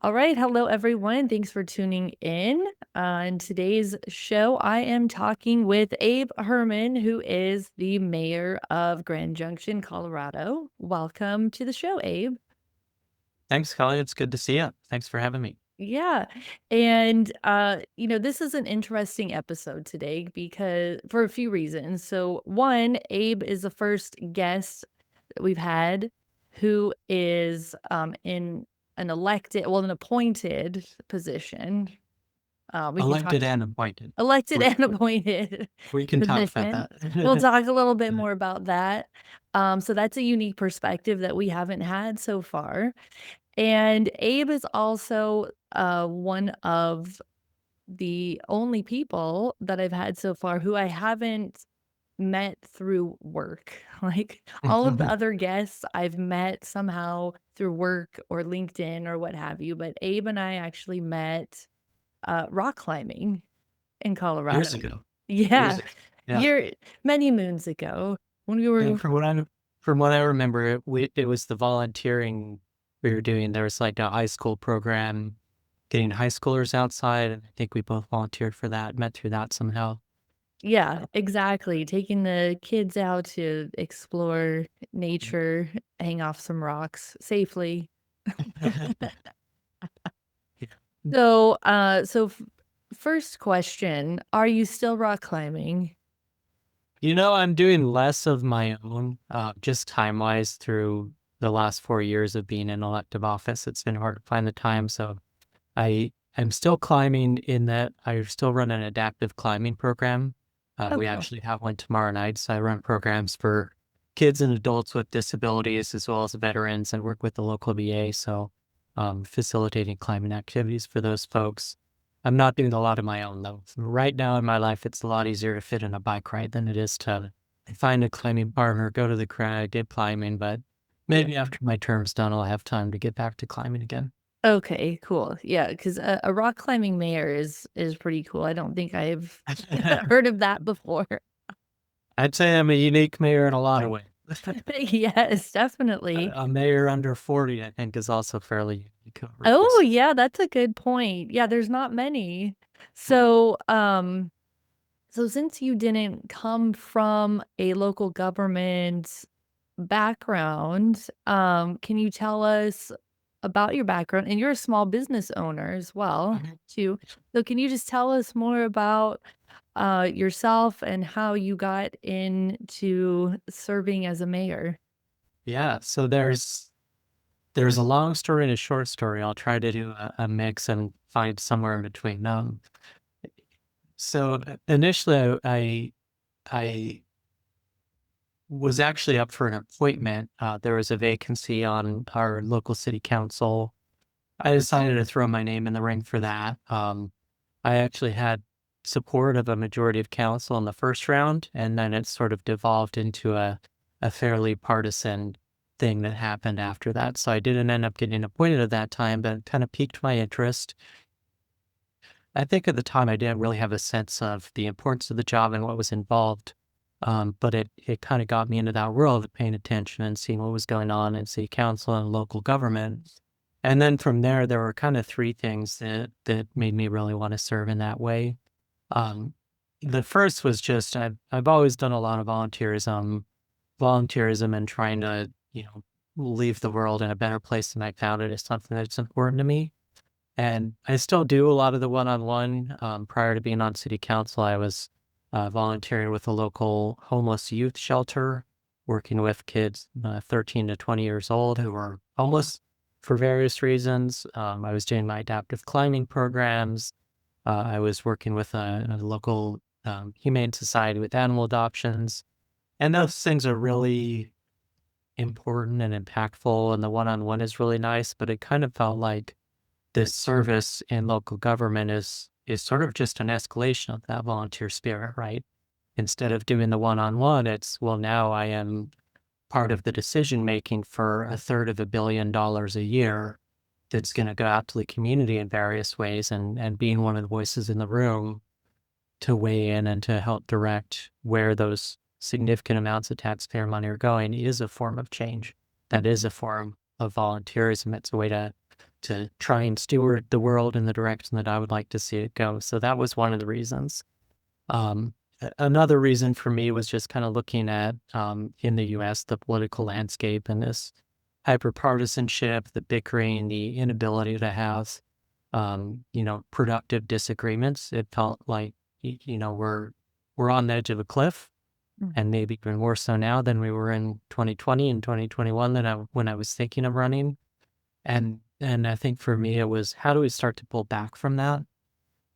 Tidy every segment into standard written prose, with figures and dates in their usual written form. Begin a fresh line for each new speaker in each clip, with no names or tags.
All right. Hello, everyone. Thanks for tuning in. In today's show, I am talking with Abe Herman, who is the mayor of Grand Junction, Colorado. Welcome to the show, Abe.
Thanks, Kelly. It's good to see you. Thanks for having me.
Yeah. And this is an interesting episode today because for a few reasons. So, one, Abe is the first guest that we've had who is in an appointed position. We can talk
Elected and appointed.
elected
We,
and
we,
appointed
we can talk about
position. We'll
that.
talk a little bit more about that. So that's a unique perspective that we haven't had so far. And Abe is also one of the only people that I've had so far who I haven't met through work. Like all of the other guests I've met somehow through work or LinkedIn or what have you. But Abe and I actually met rock climbing in
Years
Colorado.
ago. Years
Yeah,
ago. Yeah.
year many moons ago when we
And
were.
from what I remember, it was the volunteering we were doing. There was like a high school program getting high schoolers outside, and I think we both volunteered for that, met through that somehow.
Yeah, exactly. Taking the kids out to explore nature, hang off some rocks safely.
Yeah.
So, first question, are you still rock climbing?
I'm doing less of my own, just time-wise through the last 4 years of being in elective office. It's been hard to find the time, so I'm still climbing in that I still run an adaptive climbing program.
Oh,
We
cool.
actually have one tomorrow night, so I run programs for kids and adults with disabilities as well as veterans and work with the local VA, so facilitating climbing activities for those folks. I'm not doing a lot of my own though. Right now in my life, it's a lot easier to fit in a bike ride than it is to find a climbing partner, go to the crag, get climbing. But maybe after my term's done, I'll have time to get back to climbing again.
Okay, cool. Yeah, 'cause a rock climbing mayor is pretty cool. I don't think I've heard of that before.
I'd say I'm a unique mayor in a lot of ways.
Yes, definitely.
A mayor under 40, I think, is also fairly unique over
Oh,
this.
yeah, that's a good point. Yeah, there's not many. So, since you didn't come from a local government background, can you tell us about your background? And you're a small business owner as well,
Mhm.
too. So can you just tell us more about yourself and how you got into serving as a mayor?
Yeah, so there's a long story and a short story. I'll try to do a mix and find somewhere in between. So initially, I was actually up for an appointment. There was a vacancy on our local city council. I decided to throw my name in the ring for that. I actually had support of a majority of council in the first round, and then it sort of devolved into a fairly partisan thing that happened after that. So I didn't end up getting appointed at that time, but it kind of piqued my interest. I think at the time I didn't really have a sense of the importance of the job and what was involved. But it kind of got me into that world of paying attention and seeing what was going on in city council and local government. And then from there were kind of three things that made me really want to serve in that way. Um, the first was just I've always done a lot of volunteerism and trying to leave the world in a better place than I found it is something that's important to me. And I still do a lot of the one-on-one. Prior to being on city council, I was volunteering with a local homeless youth shelter, working with kids 13 to 20 years old who were homeless for various reasons. I was doing my adaptive climbing programs. I was working with a local humane society with animal adoptions. And those things are really important and impactful. And the one-on-one is really nice, but it kind of felt like this service in local government is sort of just an escalation of that volunteer spirit, right? Instead of doing the one-on-one, it's, well, now I am part of the decision making for a third of $1 billion a year that's going to go out to the community in various ways, and being one of the voices in the room to weigh in and to help direct where those significant amounts of taxpayer money are going is a form of change. That is a form of volunteerism. It's a way to to try and steward the world in the direction that I would like to see it go. So that was one of the reasons. Another reason for me was just kind of looking at in the U.S. the political landscape and this hyperpartisanship, the bickering, the inability to have productive disagreements. It felt like we're on the edge of a cliff,
Mm.
and maybe even more so now than we were in 2020 and 2021 when I was thinking of running. And I think for me it was, how do we start to pull back from that?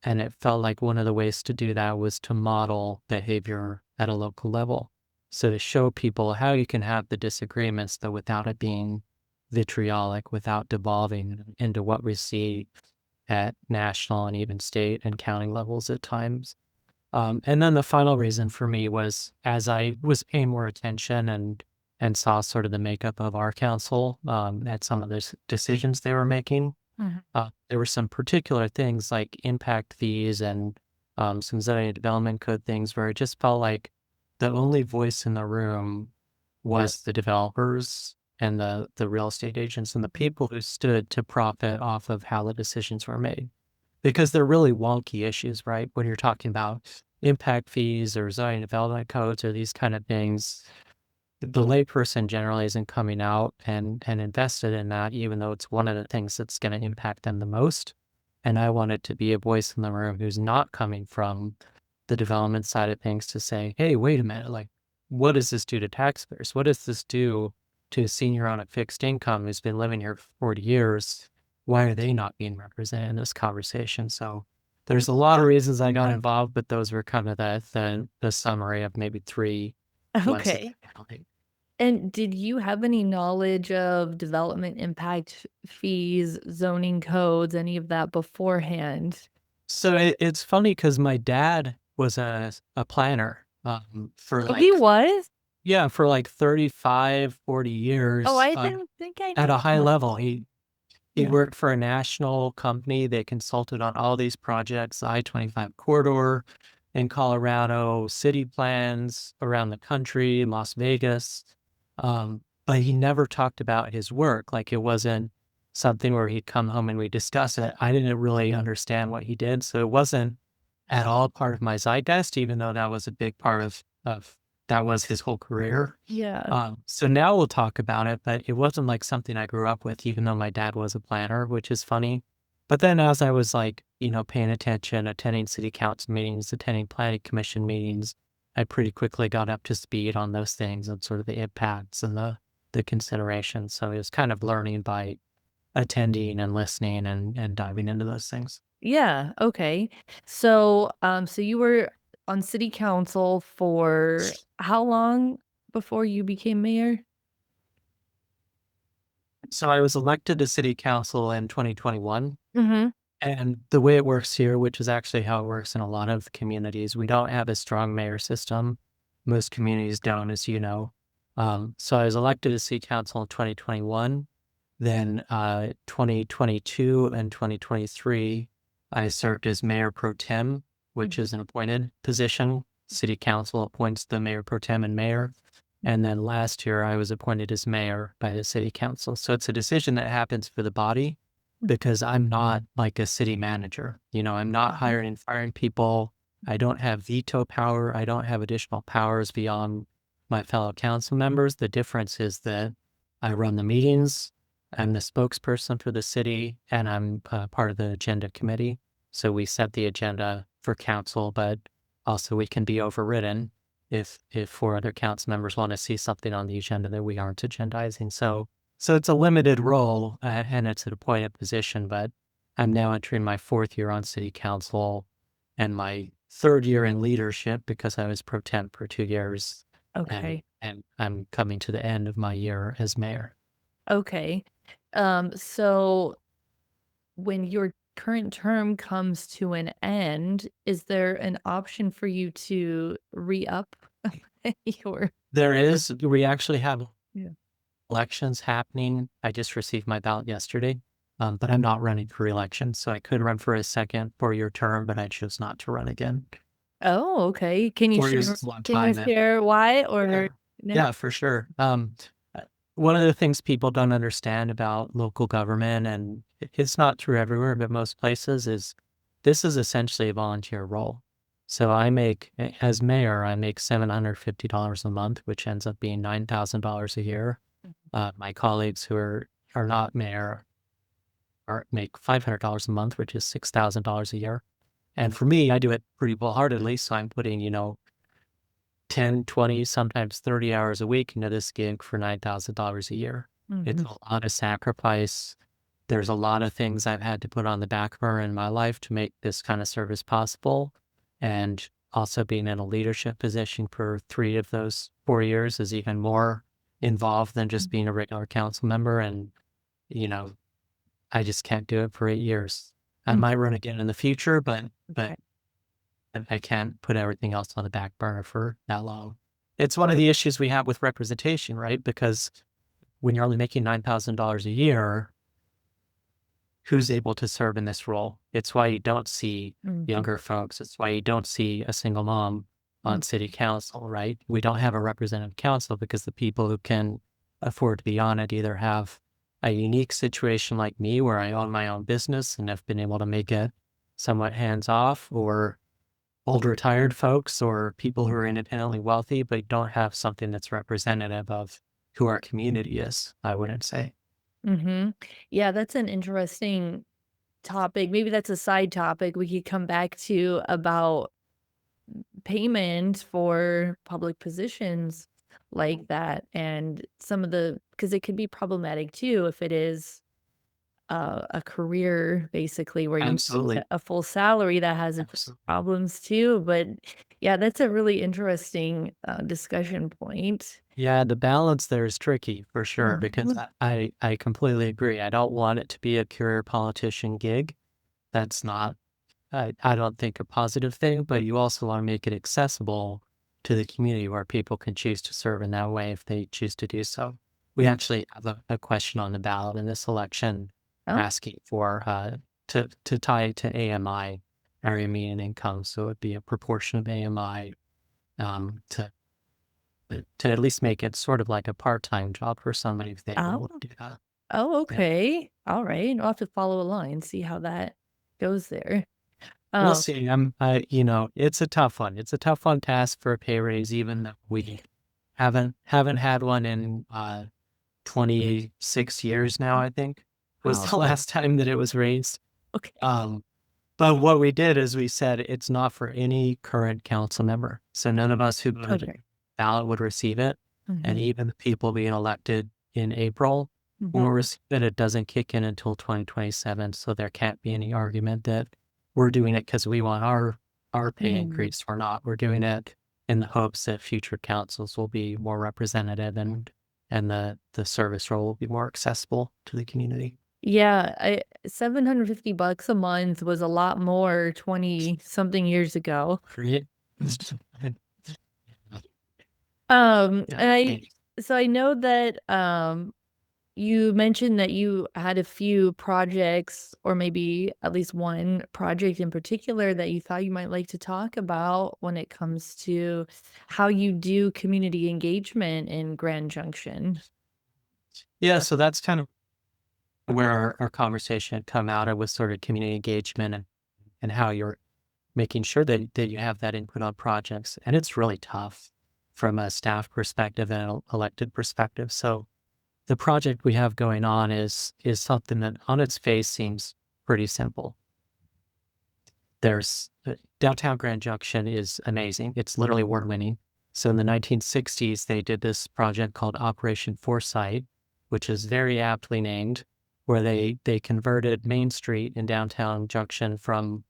And it felt like one of the ways to do that was to model behavior at a local level. So to show people how you can have the disagreements, though, without it being vitriolic, without devolving into what we see at national and even state and county levels at times. And then the final reason for me was, as I was paying more attention and saw sort of the makeup of our council at some of the decisions they were making,
Mhm.
there were some particular things like impact fees and some zoning development code things where it just felt like the only voice in the room was the developers and the real estate agents and the people who stood to profit off of how the decisions were made. Because they're really wonky issues, right? When you're talking about impact fees or zoning development codes or these kind of things, the layperson generally isn't coming out and invested in that, even though it's one of the things that's going to impact them the most. And I wanted to be a voice in the room who's not coming from the development side of things to say, hey, wait a minute, like, what does this do to taxpayers? What does this do to a senior on a fixed income who's been living here for 40 years? Why are they not being represented in this conversation? So there's a lot of reasons I got involved, but those were kind of the summary of maybe three ones that
Okay.
I think.
And did you have any knowledge of development impact fees, zoning codes, any of that beforehand?
So it's funny because my dad was a planner for
Oh, he
like,
was?
yeah, for like 35, 40
Oh,
years
I didn't think I
at a
knew
high
that.
level. He
Yeah.
worked for a national company. They consulted on all these projects, the I-25 corridor in Colorado, city plans around the country, Las Vegas. But he never talked about his work. Like, it wasn't something where he'd come home and we discuss it. I didn't really understand what he did. So it wasn't at all part of my zeitgeist, even though that was a big part of that was his whole career.
Yeah.
So now we'll talk about it, but it wasn't like something I grew up with, even though my dad was a planner, which is funny. But then as I was like, paying attention, attending city council meetings, attending planning commission meetings, I pretty quickly got up to speed on those things and sort of the impacts and the considerations. So it was kind of learning by attending and listening and diving into those things.
Yeah, okay. So you were on city council for how long before you became mayor?
So I was elected to city council in 2021.
Mhm.
And the way it works here, which is actually how it works in a lot of communities, we don't have a strong mayor system. Most communities don't, as you know. So I was elected to city council in 2021. Then 2022 and 2023, I served as mayor pro tem, which
Mhm.
is an appointed position. City council appoints the mayor pro tem and mayor. And then last year, I was appointed as mayor by the city council. So it's a decision that happens for the body because I'm not like a city manager. I'm not
Mhm.
hiring and firing people. I don't have veto power. I don't have additional powers beyond my fellow council members. The difference is that I run the meetings. I'm the spokesperson for the city, and I'm part of the agenda committee. So we set the agenda for council, but also we can be overridden if four other council members want to see something on the agenda that we aren't agendizing. So it's a limited role, and it's an appointed position, but I'm now entering my fourth year on city council and my third year in leadership because I was pro temp for 2 years, and
Okay.
and I'm coming to the end of my year as mayor.
Okay. So when your current term comes to an end, is there an option for you to re-up your
We actually have
Yeah.
elections happening. I just received my ballot yesterday, but I'm not running for reelection. So I could run for a second 4-year term, but I chose not to run again.
Oh, okay. Can you
4 years
share
is a long
can you
time, man.
share why
Yeah.
or no?
Yeah, for sure. Uh, one of the things people don't understand about local government, and it's not true everywhere, but most places, is this is essentially a volunteer role. So as mayor, I make $750 a month, which ends up being $9,000 a year. My colleagues who are not mayor make $500 a month, which is $6,000 a year. And for me, I do it pretty wholeheartedly. So I'm putting, 10, 20, sometimes 30 hours a week into this gig for $9,000 a year. It's
Mhm.
a lot of sacrifice. There's a lot of things I've had to put on the back burner in my life to make this kind of service possible. And also being in a leadership position for 3 of those 4 years is even more involved than just being a regular council member. And, you know, I just can't do it for 8 years. I
Mm.
might run again in the future, but
Okay.
I can't put everything else on the back burner for that long. It's one of the issues we have with representation, right? Because when you're only making $9,000 a year, who's able to serve in this role? It's why you don't see
Mhm.
younger folks. It's why you don't see a single mom
Mm.
on city council, right? We don't have a representative council because the people who can afford to be on it either have a unique situation like me where I own my own business and have been able to make it somewhat hands off, or old retired folks or people who are independently wealthy but don't have something that's representative of who our community is, I wouldn't say.
Mhm. Yeah, that's an interesting topic. Maybe that's a side topic we could come back to about payment for public positions like that, and some of the because it could be problematic too if it is a career basically where you get
Absolutely.
a full salary that has its
Absolutely.
problems too. But yeah, that's a really interesting discussion point.
Yeah, the balance there is tricky for sure because
Mhm.
I completely agree. I don't want it to be a career politician gig. That's not, I don't think, a positive thing, but you also want to make it accessible to the community where people can choose to serve in that way if they choose to do so. We actually have a question on the ballot in this election
Oh,
asking for to tie it to AMI, area median income. So it'd be a proportion of AMI um, to to at least make it sort of like a part-time job for somebody if they were
oh,
able to do that.
oh,
Yeah.
okay. All right. I'll have to follow along and see how that goes there.
We'll
Oh,
see. It's a tough one. It's a tough one to ask for a pay raise, even though we haven't had one in 26 years now, I think, was
wow.
the last time that it was raised.
Okay.
Um, but what we did is we said it's not for any current council member. So none of us who voted
Okay.
ballot would receive it. And
Mhm.
even the people being elected in April
Mhm.
will receive it. It doesn't kick in until 2027. So there can't be any argument that we're doing it because we want our pay
Mm.
increase or not. We're doing it in the hopes that future councils will be more representative and the service role will be more accessible to the community.
Yeah, I $750 a month was a lot more 20 something years ago.
Right? Yeah.
I so I know that, you mentioned that you had a few projects or maybe at least one project in particular that you thought you might like to talk about when it comes to how you do community engagement in Grand Junction.
Yeah, so that's kind of where our conversation had come out. It was sort of community engagement and how you're making sure that you have that input on projects. And it's really tough from a staff perspective and an elected perspective. So the project we have going on is something that on its face seems pretty simple. There's Downtown Grand Junction is amazing. It's literally award winning. So in the 1960s, they did this project called Operation Foresight, which is very aptly named, where they converted Main Street in downtown Junction from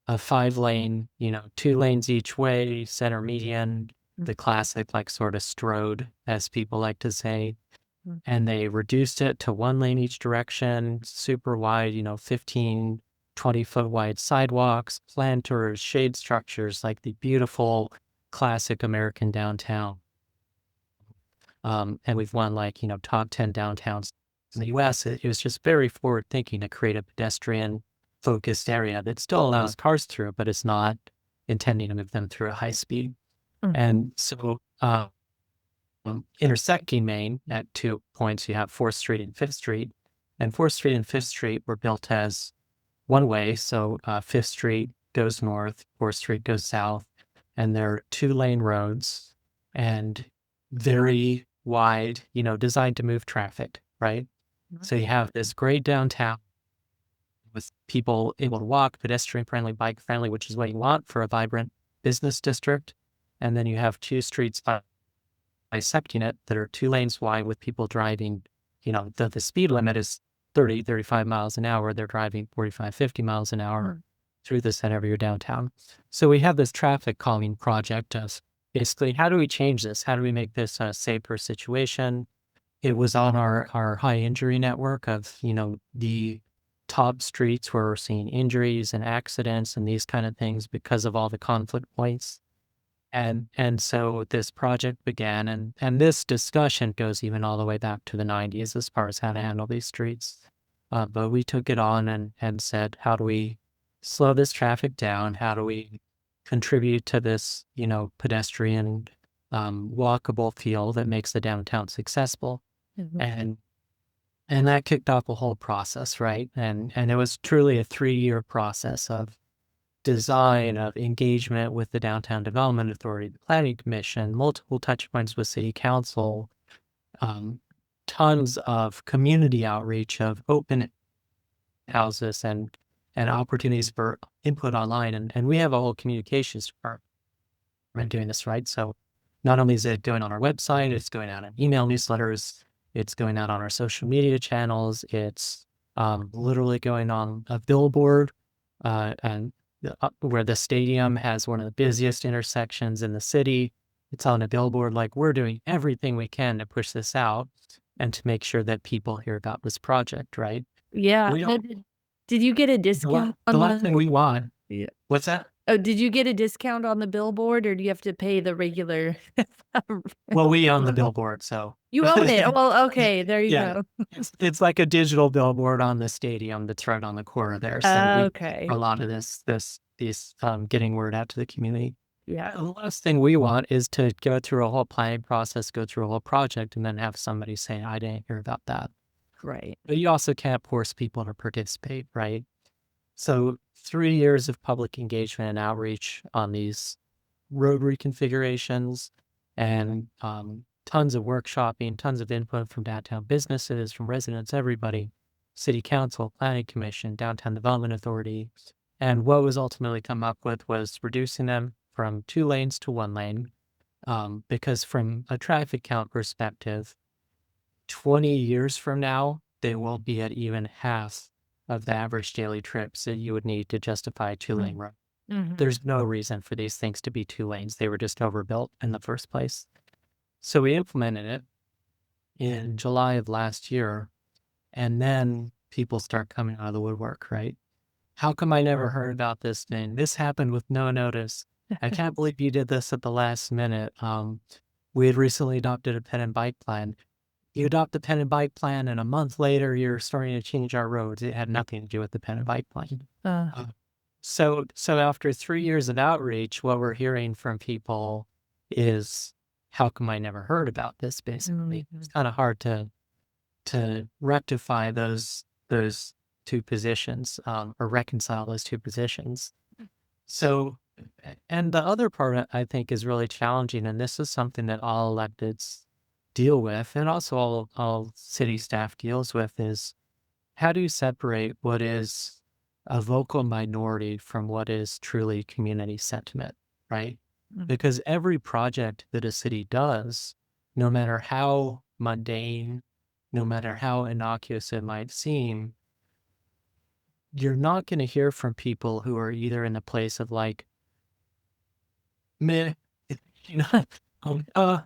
a 5 lane, 2 lanes each way, center median,
Mm,
the classic like sort of strode, as people like to say,
mm,
and they reduced it to 1 lane each direction, super wide, 15, 20-foot wide sidewalks, planters, shade structures, like the beautiful classic American downtown. And we've won like, top 10 downtowns in the US. It was just very forward thinking to create a pedestrian focused area that still allows cars through, but it's not intending to move them through a high speed.
mm.
And so intersecting Main at 2 points. You have 4th Street and 5th Street. And 4th Street and 5th Street were built as one way. So 5th Street goes north, 4th Street goes south, and they're 2-lane roads and very wide, designed to move traffic, right? So you have this great downtown with people able to walk, pedestrian friendly, bike friendly, which is what you want for a vibrant business district. And then you have 2 streets bisecting it that are 2 lanes wide with people driving, the speed limit is 30, 35 miles an hour. They're driving 45, 50 miles an hour through the center of your downtown. So we have this traffic calming project of basically, how do we change this? How do we make this a safer situation? It was on our high injury network of, the top streets where we're seeing injuries and accidents and these kind of things because of all the conflict points. And so this project began, and this discussion goes even all the way back to the 90s as far as how to handle these streets. But we took it on and said, how do we slow this traffic down? How do we contribute to this, pedestrian, walkable feel that makes the downtown successful? And that kicked off a whole process, right? And it was truly a 3-year process of design, of engagement with the Downtown Development Authority, the Planning Commission, multiple touch points with City Council, tons of community outreach, of open houses and opportunities for input online. And we have a whole communications department doing this, right? So not only is it going on our website, it's going out in email newsletters, it's going out on our social media channels, it's literally going on a billboard, and where the stadium has one of the busiest intersections in the city. It's on a billboard. Like, we're doing everything we can to push this out and to make sure that people hear about this project, right?
Yeah.
We
Now,
don't,
did you get a discount
the
on
last thing we want.
Yeah.
What's that?
Oh, did you get a discount on the billboard, or do you have to pay the regular?
Well, we own the billboard, so
You own it. Well, okay, there you
yeah,
go.
it's like a digital billboard on the stadium that's right on the corner there. So we
Okay.
a lot of these getting word out to the community.
Yeah.
The last thing we want is to go through a whole planning process, go through a whole project, and then have somebody say, I didn't hear about that.
Right.
But you also can't force people to participate, right? So 3 years of public engagement and outreach on these road reconfigurations and tons of workshopping, tons of input from downtown businesses, from residents, everybody, City Council, Planning Commission, Downtown Development Authority. And what was ultimately come up with was reducing them from 2 lanes to 1 lane, because from a traffic count perspective, 20 years from now, they will be at even half of the average daily trips that you would need to justify a 2-lane road. There's no reason for these things to be 2 lanes. They were just overbuilt in the first place. So we implemented it in July of last year, and then people start coming out of the woodwork, right? How come I never heard about this thing? This happened with no notice. I can't believe you did this at the last minute. We had recently adopted a pen and bike plan. You adopt the pen and bike plan, and a month later, you're starting to change our roads. It had nothing to do with the pen and bike plan. So after 3 years of outreach, what we're hearing from people is, how come I never heard about this? Basically, it's kind of hard to rectify those 2 positions, or reconcile those 2 positions. So, and the other part I think is really challenging, and this is something that all electeds deal with, and also all city staff deals with, is how do you separate what is a vocal minority from what is truly community sentiment, right? Because every project that a city does, no matter how mundane, no matter how innocuous it might seem, you're not going to hear from people who are either in a place of like, meh,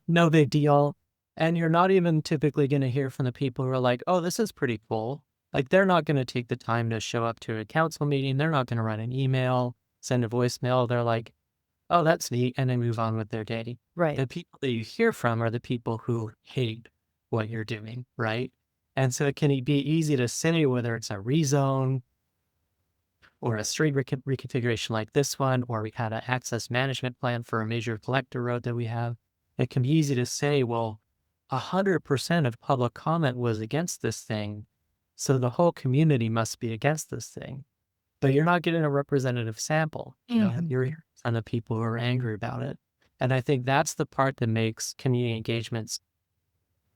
no big deal. And you're not even typically going to hear from the people who are like, oh, this is pretty cool. Like, they're not going to take the time to show up to a council meeting. They're not going to write an email, send a voicemail. They're like, oh, that's neat. And they move on with their day.
Right.
The people that you hear from are the people who hate what you're doing, right? And so it can be easy to say, whether it's a rezone or a street reconfiguration like this one, or we had an access management plan for a major collector road that we have. It can be easy to say, well, 100% of public comment was against this thing. So the whole community must be against this thing. But you're not getting a representative sample. You're hearing a ton of people who are angry about it. And I think that's the part that makes community engagements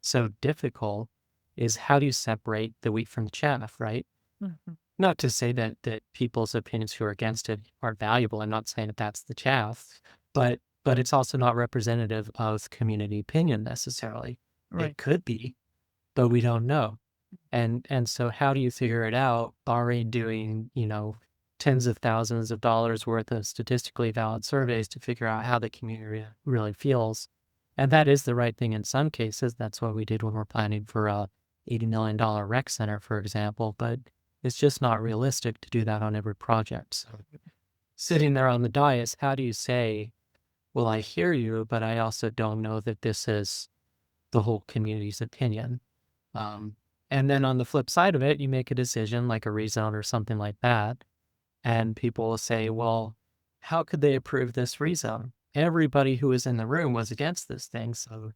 so difficult is how do you separate the wheat from the chaff, right?
Mhm.
Not to say that people's opinions who are against it aren't valuable. I'm not saying that that's the chaff, but it's also not representative of community opinion necessarily.
Right.
It could be, but we don't know. And so how do you figure it out, barring doing, tens of thousands of dollars worth of statistically valid surveys to figure out how the community really feels? And that is the right thing in some cases. That's what we did when we're planning for a $80 million rec center, for example, but it's just not realistic to do that on every project. So sitting there on the dais, how do you say, well, I hear you, but I also don't know that this is the whole community's opinion. Um, and then on the flip side of it, you make a decision like a rezone or something like that. And people will say, well, how could they approve this rezone? Everybody who was in the room was against this thing. So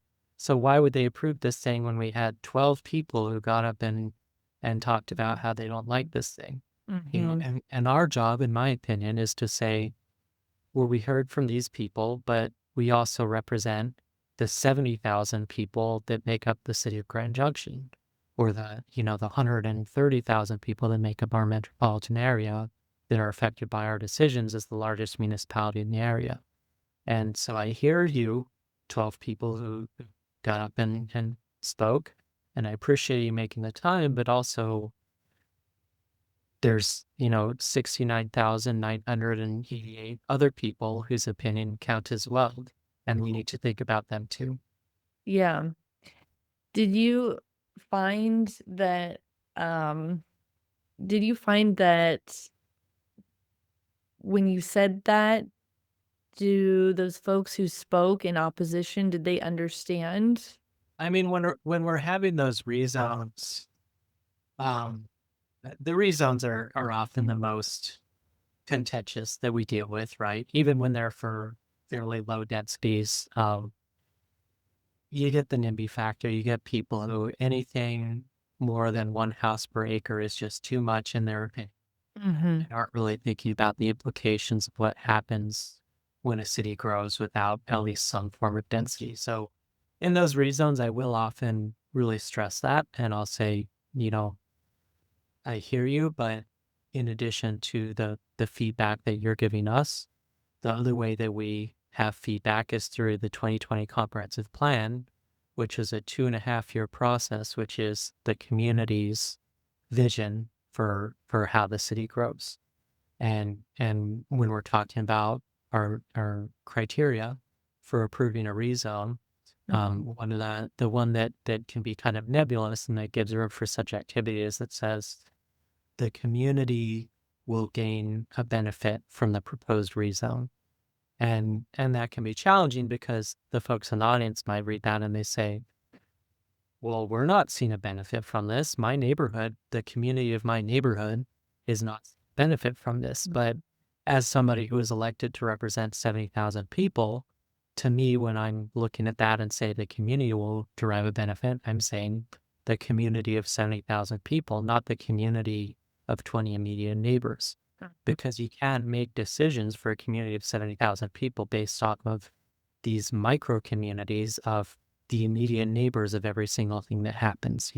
why would they approve this thing when we had 12 people who got up and talked about how they don't like this thing?
Mhm.
And our job, in my opinion, is to say, well, we heard from these people, but we also represent the 70,000 people that make up the city of Grand Junction, or the 130,000 people that make up our metropolitan area that are affected by our decisions as the largest municipality in the area. And so I hear you, 12 people who got up and spoke, and I appreciate you making the time, but also there's, 69,988 other people whose opinion count as well, and we need to think about them too.
Yeah. Did you find that, um did you find that when you said that, do those folks who spoke in opposition, did they understand?
I mean, when we're having those rezones, um, the rezones are often the most contentious that we deal with, right? Even when they're for fairly low densities, you get the NIMBY factor. You get people who anything more than one house per acre is just too much in their opinion
Mhm.
and aren't really thinking about the implications of what happens when a city grows without at least some form of density. So in those rezones, I will often really stress that. And I'll say, you know, I hear you, but in addition to the feedback that you're giving us, the other way that we have feedback is through the 2020 comprehensive plan, which is a 2.5 year process, which is the community's vision for how the city grows. And when we're talking about our criteria for approving a rezone, one of the one that can be kind of nebulous and that gives room for subjectivity is that says the community will gain a benefit from the proposed rezone. And that can be challenging because the folks in the audience might read that and they say, well, we're not seeing a benefit from this. My neighborhood, the community of my neighborhood is not seeing a benefit from this. But as somebody who is elected to represent 70,000 people, to me, when I'm looking at that and say the community will derive a benefit, I'm saying the community of 70,000 people, not the community of 20 immediate neighbors. Because you can't make decisions for a community of 70,000 people based off of these micro communities of the immediate neighbors of every single thing that happens.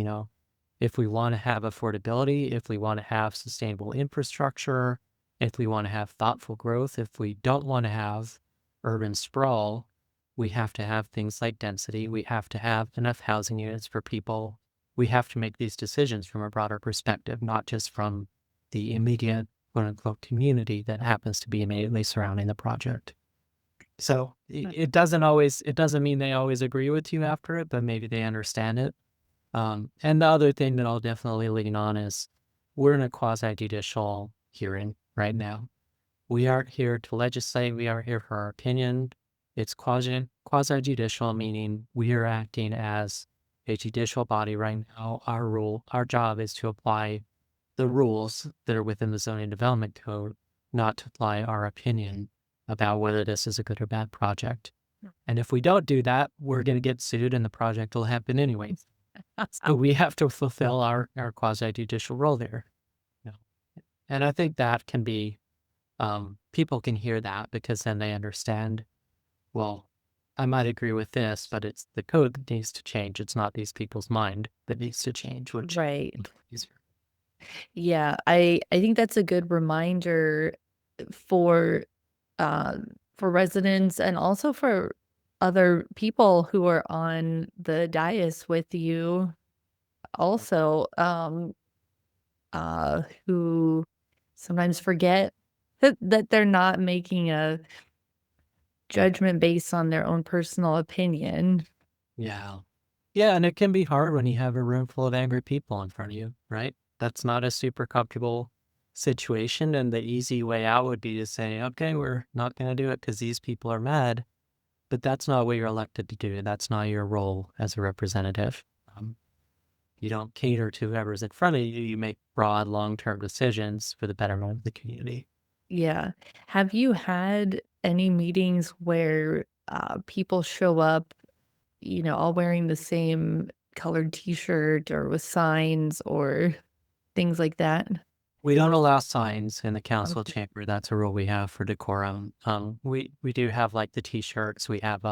If we want to have affordability, if we want to have sustainable infrastructure, if we want to have thoughtful growth, if we don't want to have urban sprawl, we have to have things like density. We have to have enough housing units for people. We have to make these decisions from a broader perspective, not just from the immediate quote unquote community that happens to be immediately surrounding the project. So it doesn't mean they always agree with you after it, but maybe they understand it. And the other thing that I'll definitely lean on is we're in a quasi-judicial hearing right now. We aren't here to legislate. We aren't here for our opinion. It's quasi-judicial, meaning we are acting as a judicial body right now. Our job is to apply the rules that are within the zoning development code, not to apply our opinion about whether this is a good or bad project. And if we don't do that, we're going to get sued and the project will happen anyways. So we have to fulfill our quasi judicial role there. You know? And I think that can be, people can hear that because then they understand, well, I might agree with this, but it's the code that needs to change. It's not these people's mind that needs to change, which
Right.
is easier.
Yeah, I think that's a good reminder for, for residents and also for other people who are on the dais with you also, who sometimes forget that they're not making a judgment based on their own personal opinion.
Yeah. Yeah, and it can be hard when you have a room full of angry people in front of you, right? That's not a super comfortable situation. And the easy way out would be to say, okay, we're not going to do it because these people are mad. But that's not what you're elected to do. That's not your role as a representative. Um, you don't cater to whoever's in front of you. You make broad, long-term decisions for the betterment of the community.
Yeah. Have you had any meetings where, people show up, all wearing the same colored T-shirt or with signs or things like that?
We don't allow signs in the council
Okay.
chamber. That's a rule we have for decorum. We do have like the T-shirts. We have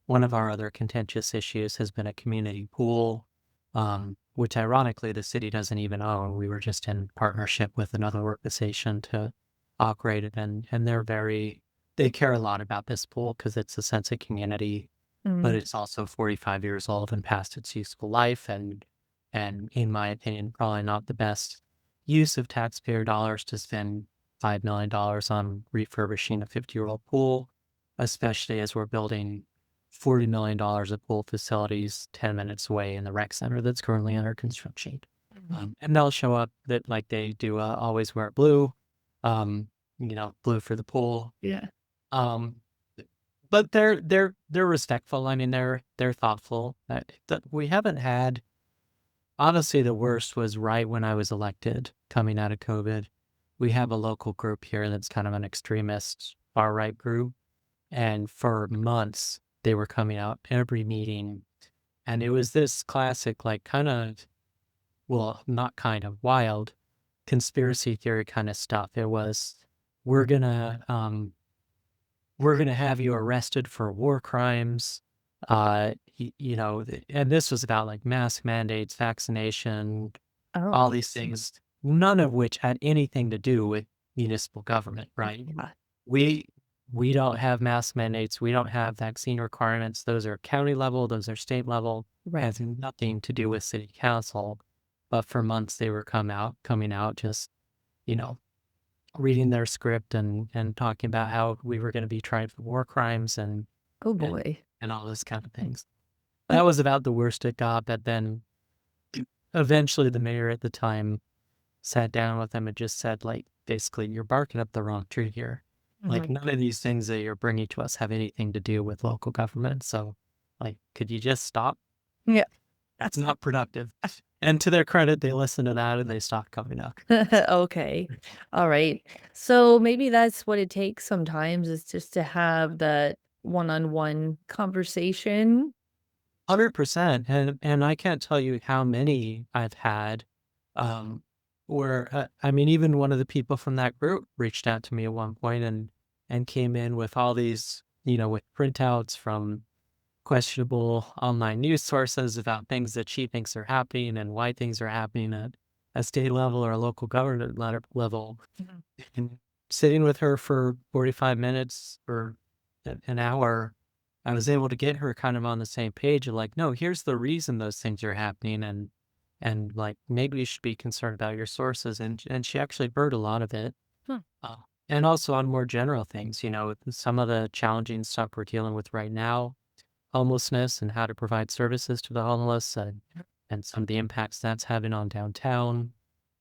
one of our other contentious issues has been a community pool, which ironically the city doesn't even own. We were just in partnership with another organization to operate it, and they care a lot about this pool because it's a sense of community, but
Mm,
it's also 45 years old and past its useful life, and in my opinion, probably not the best use of taxpayer dollars to spend $5 million on refurbishing a 50-year-old pool, especially as we're building $40 million of pool facilities 10 minutes away in the rec center that's currently under construction.
mhm.
And they'll show up that like they do always wear blue, um, blue for the pool.
Yeah.
Um, but they're respectful. I mean, they're thoughtful. That we haven't had. Honestly, the worst was right when I was elected, coming out of COVID. We have a local group here that's kind of an extremist far right group, and for months they were coming out every meeting, and it was this classic, like kind of, well, not kind of wild conspiracy theory kind of stuff. It was, we're gonna um, we're going to have you arrested for war crimes. And this was about like mask mandates, vaccination,
Oh,
all these things, none of which had anything to do with municipal government, right?
yeah.
We we don't have mask mandates. We don't have vaccine requirements. Those are county level. Those are state level.
Right.
Has nothing to do with city council. But for months they were coming out, just you know, reading their script and talking about how we were going to be tried for war crimes
Oh,
and
boy.
and all those kind of things. That was about the worst it got. But then eventually, the mayor at the time sat down with them and just said, like, basically, you're barking up the wrong tree here. Like,
Mhm.
none of these things that you're bringing to us have anything to do with local government. So, like, could you just stop?
Yeah.
That's not productive. And to their credit, they listened to that and they stopped coming up.
Okay. All right. So maybe that's what it takes sometimes is just to have that one-on-one conversation.
100%. And I can't tell you how many I've had, um, where, I mean, even one of the people from that group reached out to me at one point and came in with all these, with printouts from questionable online news sources about things that she thinks are happening and why things are happening at a state level or a local government level.
Mhm.
And sitting with her for 45 minutes or an hour, I was able to get her kind of on the same page of like, no, here's the reason those things are happening, and like maybe you should be concerned about your sources. And she actually heard a lot of it.
Huh.
Uh, and also on more general things, some of the challenging stuff we're dealing with right now, homelessness and how to provide services to the homeless, and some of the impacts that's having on downtown,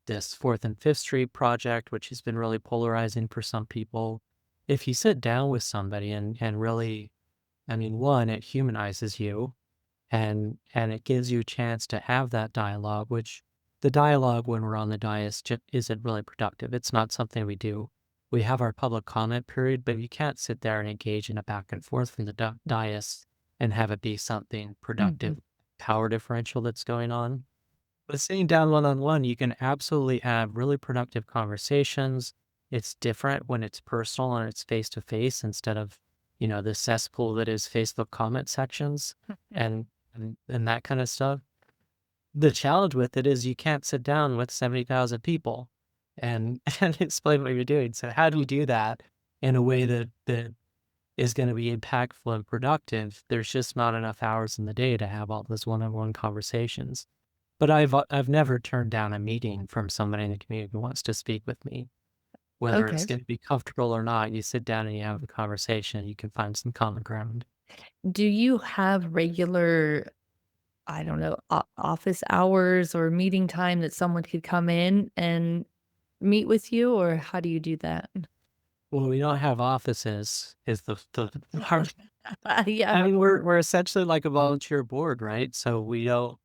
this Fourth and Fifth Street project, which has been really polarizing for some people. If you sit down with somebody and really, I mean, one, it humanizes you, and it gives you a chance to have that dialogue, which the dialogue when we're on the dais isn't really productive. It's not something we do. we have our public comment period, but you can't sit there and engage in a back and forth from the dais and have it be something
Mhm.
productive, power differential that's going on. But sitting down one on one, you can absolutely have really productive conversations. It's different when it's personal and it's face to face instead of, the cesspool that is Facebook comment sections and, and that kind of stuff. The challenge with it is you can't sit down with 70,000 people and and explain what you're doing. So how do you do that in a way that is going to be impactful and productive? There's just not enough hours in the day to have all those one-on-one conversations. But I've never turned down a meeting from somebody in the community who wants to speak with me, whether it's
Okay.
going to be comfortable or not. You sit down and you have a conversation. You can find some common ground.
Do you have regular, I don't know, office hours or meeting time that someone could come in and meet with you, or how do you do that?
Well, we don't have offices. Is the hard.
Yeah.
I mean, we're essentially like a volunteer board, right? So we don't.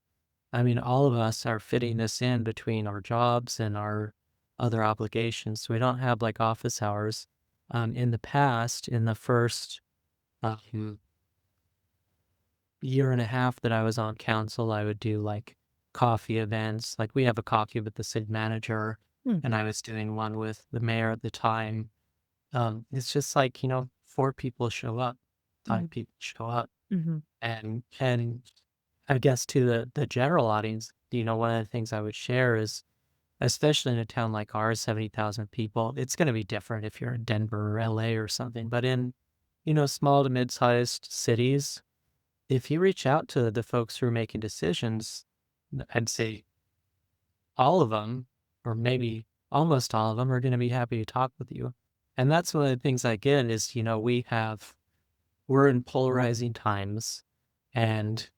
I mean, all of us are fitting this in between our jobs and our other obligations. So we don't have like office hours. In the past, in the first um, year and a half that I was on council, I would do like coffee events. Like we have a coffee with the city manager,
Hmm.
and I was doing one with the mayor at the time. It's just like, 4 people show up, 5
Mm.
people show up.
Mhm.
And I guess to the general audience, one of the things I would share is, especially in a town like ours, 70,000 people, it's going to be different if you're in Denver or LA or something. But in, small to mid-sized cities, if you reach out to the folks who are making decisions, I'd say all of them, or maybe almost all of them, are going to be happy to talk with you. And that's one of the things I get is, we're in polarizing times, and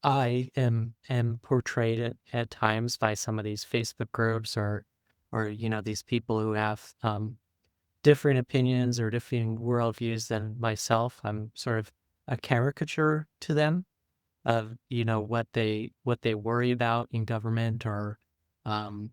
I am portrayed at times by some of these Facebook groups or these people who have different opinions or different worldviews than myself. I'm sort of a caricature to them of what they worry about in government or um,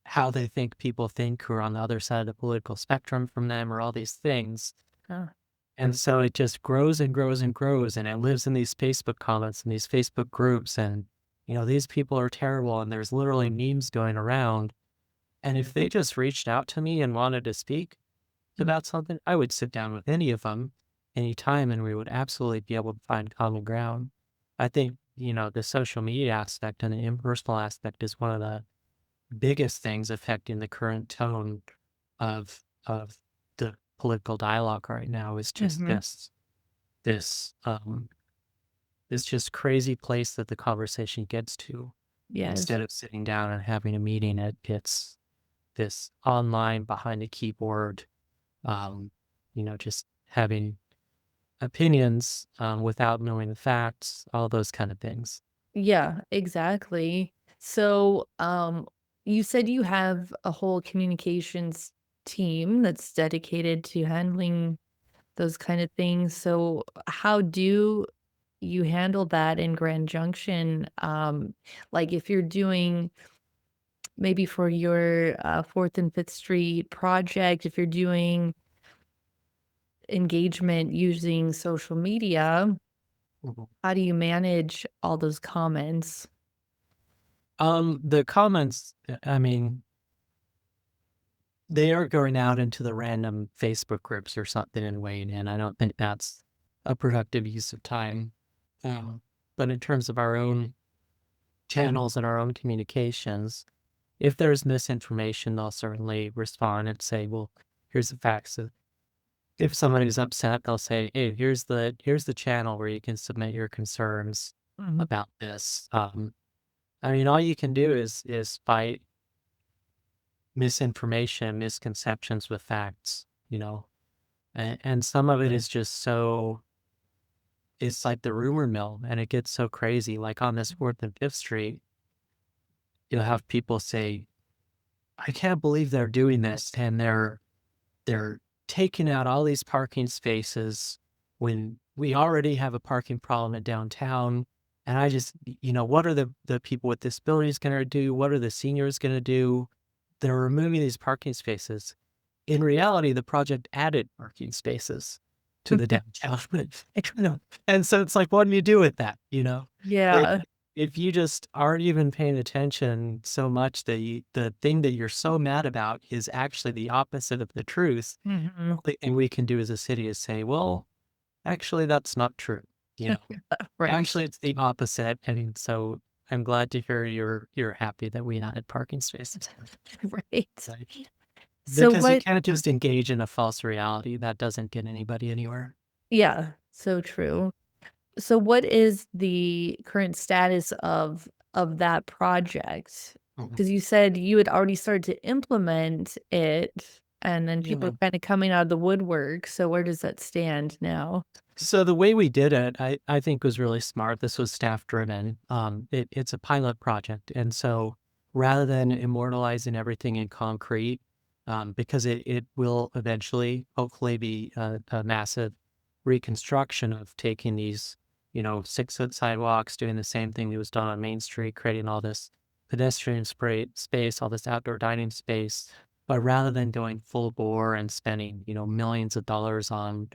how they think people think who are on the other side of the political spectrum from them or all these things.
Ah,
And so it just grows and grows and grows, and it lives in these Facebook comments and these Facebook groups. And, these people are terrible. And there's literally memes going around. And if they just reached out to me and wanted to speak
mm,
about something, I would sit down with any of them anytime and we would absolutely be able to find common ground. I think, the social media aspect and the impersonal aspect is one of the biggest things affecting the current tone of the political dialogue right now is just
mhm.
this this just crazy place that the conversation gets to.
Yes.
Instead of sitting down and having a meeting, it gets this online behind a keyboard, um, just having opinions without knowing the facts, all those kind of things.
Yeah, exactly. So, you said you have a whole communications team that's dedicated to handling those kind of things. So, how do you handle that in Grand Junction? Like if you're doing maybe for your 4th and 5th Street project, if you're doing engagement using social media,
Mhm.
how do you manage all those comments?
The comments, I mean, they are going out into the random Facebook groups or something and weighing in. I don't think that's a productive use of time. Um, but in terms of our own channels and our own communications, if there's misinformation, they'll certainly respond and say, "Well, here's the facts." If somebody's upset, they'll say, "Hey, here's the channel where you can submit your concerns
Mhm.
about this." I mean, all you can do is fight misinformation, misconceptions with facts, and some of it is just so it's like the rumor mill, and it gets so crazy. Like on this Fourth and Fifth Street, you'll have people say, "I can't believe they're doing this," and they're taking out all these parking spaces when we already have a parking problem at downtown. And I just, what are the people with disabilities going to do? What are the seniors going to do? they're removing these parking spaces. In reality, the project added parking spaces to the downtown. And so it's like, what do you do with that? If,
Yeah.
if you just aren't even paying attention so much that the thing that you're so mad about is actually the opposite of the truth,
Mhm.
and we can do as a city is say, well, actually, that's not true. You know,
Right.
actually, it's the opposite. And so I'm glad to hear you're happy that we added parking spaces.
Right.
Like,
So
because you
what
can't just engage in a false reality. That doesn't get anybody anywhere.
Yeah, so true. So what is the current status of that project?
Mhm.
Because you said you had already started to implement it, and then people are
Yeah.
kinda coming out of the woodwork, so where does that stand now?
So the way we did it, I think was really smart. This was staff driven. It's a pilot project. And so rather than immortalizing everything in concrete, because it will eventually, hopefully be a massive reconstruction of taking these, 6-foot sidewalks, doing the same thing that was done on Main Street, creating all this pedestrian space, all this outdoor dining space. But rather than going full bore and spending, millions of dollars on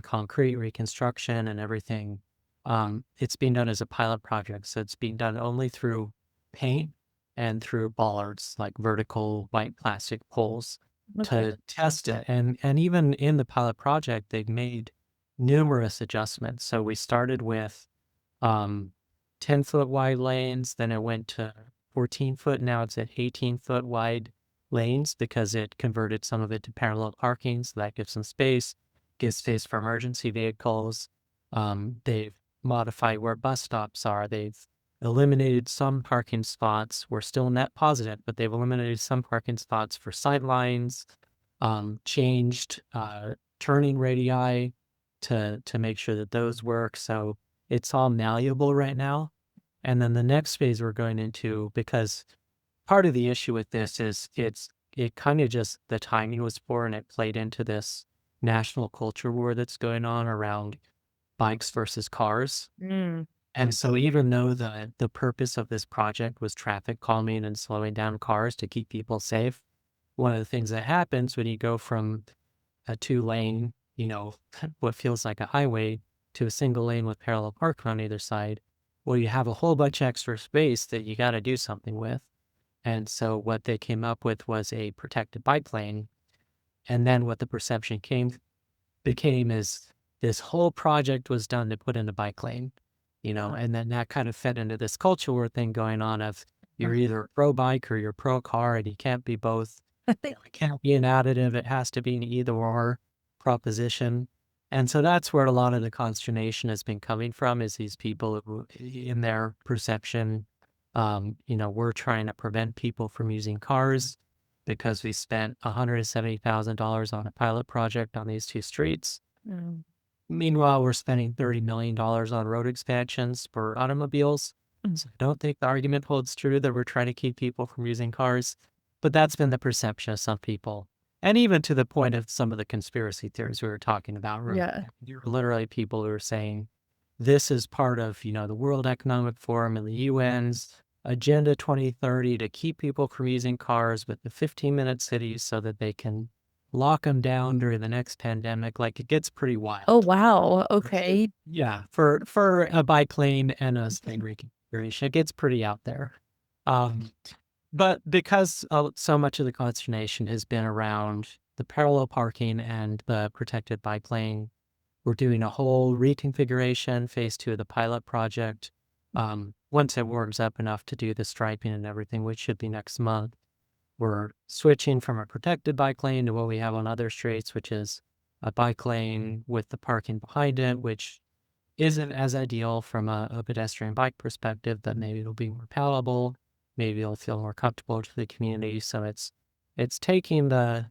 concrete reconstruction and everything. It's being done as a pilot project. So it's being done only through paint and through bollards, like vertical white plastic poles
Okay.
to test it. And even in the pilot project, they've made numerous adjustments. So we started with um, 10-foot wide lanes, then it went to 14-foot. Now it's at 18-foot wide lanes because it converted some of it to parallel parking. So that gives some space, gives space for emergency vehicles. They've modified where bus stops are. They've eliminated some parking spots. We're still net positive, but they've eliminated some parking spots for sidelines, changed turning radii to make sure that those work. So it's all malleable right now. And then the next phase we're going into, because part of the issue with this is it kind of just the timing was poor and it played into this national culture war that's going on around bikes versus cars.
Mm,
And so even though the purpose of this project was traffic calming and slowing down cars to keep people safe, one of the things that happens when you go from a 2-lane, what feels like a highway to a single lane with parallel parking on either side, well, you have a whole bunch of extra space that you got to do something with. And so what they came up with was a protected bike lane. And then what the perception became is this whole project was done to put in a bike lane, and then that kind of fed into this culture war thing going on of you're either pro bike or you're pro car and you can't be both. It can't be an additive. It has to be an either or proposition. And so that's where a lot of the consternation has been coming from is these people who, in their perception, we're trying to prevent people from using cars because we spent $170,000 on a pilot project on these two streets.
mm,
Meanwhile, we're spending $30 million on road expansions for automobiles.
mm.
So I don't think the argument holds true that we're trying to keep people from using cars, but that's been the perception of some people. And even to the point of some of the conspiracy theories we were talking about,
Yeah.
you're literally people who are saying this is part of, the World Economic Forum and the UN's Agenda 2030 to keep people from using cars with the 15-minute cities so that they can lock them down during the next pandemic. Like it gets pretty
Oh,
wild.
wow,
Okay.
okay.
Yeah, for a bike lane and a state reconfiguration, it gets pretty out there. Um, but because so much of the consternation has been around the parallel parking and the protected bike lane, we're doing a whole reconfiguration, phase 2 of the pilot project. Once it warms up enough to do the striping and everything, which should be next month, we're switching from a protected bike lane to what we have on other streets, which is a bike lane with the parking behind it, which isn't as ideal from a pedestrian bike perspective, but maybe it'll be more palatable. Maybe it'll feel more comfortable to the community. So it's taking the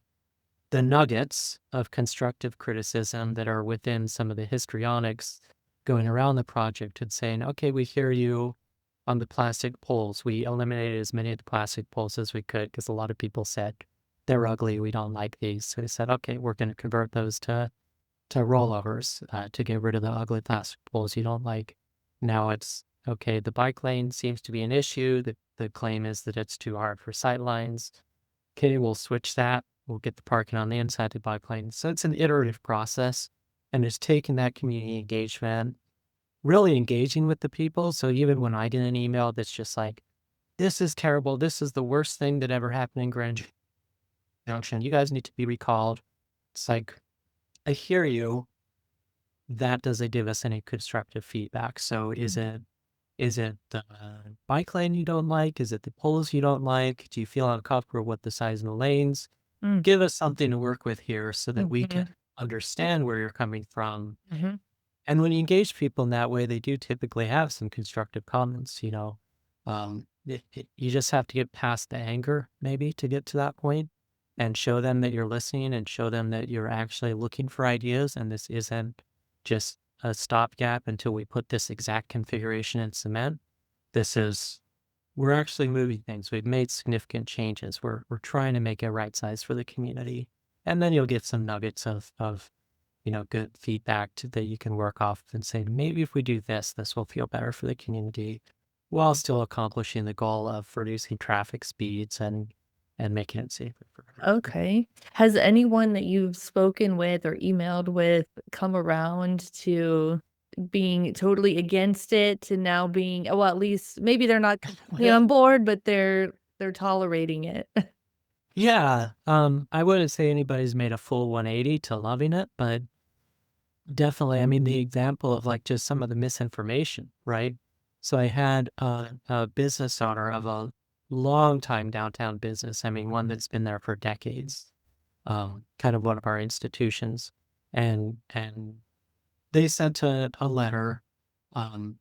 nuggets of constructive criticism that are within some of the histrionics going around the project and saying, okay, we hear you on the plastic poles. We eliminated as many of the plastic poles as we could because a lot of people said they're ugly. We don't like these. So we said, okay, we're going to convert those to rollovers to get rid of the ugly plastic poles you don't like. Now it's okay. The bike lane seems to be an issue. The claim is that it's too hard for sight lines. okay, we'll switch that. We'll get the parking on the inside of the bike lane. So it's an iterative process, and it's taking that community engagement, really engaging with the people. So even when I get an email that's just like, this is terrible. This is the worst thing that ever happened in Grand Junction. You guys need to be recalled. It's like, I hear you. That doesn't give us any constructive feedback. So is it the bike lane you don't like? Is it the poles you don't like? Do you feel uncomfortable with the size of the lanes?
Mm,
Give us something to work with here so that we
mhm,
can understand where you're coming from.
mhm.
And when you engage people in that way, they do typically have some constructive comments, you just have to get past the anger maybe to get to that point and show them that you're listening and show them that you're actually looking for ideas. And this isn't just a stopgap until we put this exact configuration in cement. This is, we're actually moving things. We've made significant changes. We're trying to make it right size for the community. And then you'll get some nuggets of good feedback that you can work off and say, maybe if we do this, this will feel better for the community while still accomplishing the goal of reducing traffic speeds and making it safer for everybody.
Okay. Has anyone that you've spoken with or emailed with come around to being totally against it to now being well, at least maybe they're not completely on board, but they're tolerating it?
Yeah. I wouldn't say anybody's made a full 180 to loving it, but definitely, I mean, the example of like just some of the misinformation, right? So I had a business owner of a long time downtown business. I mean, one that's been there for decades, kind of one of our institutions. And they sent a letter, um,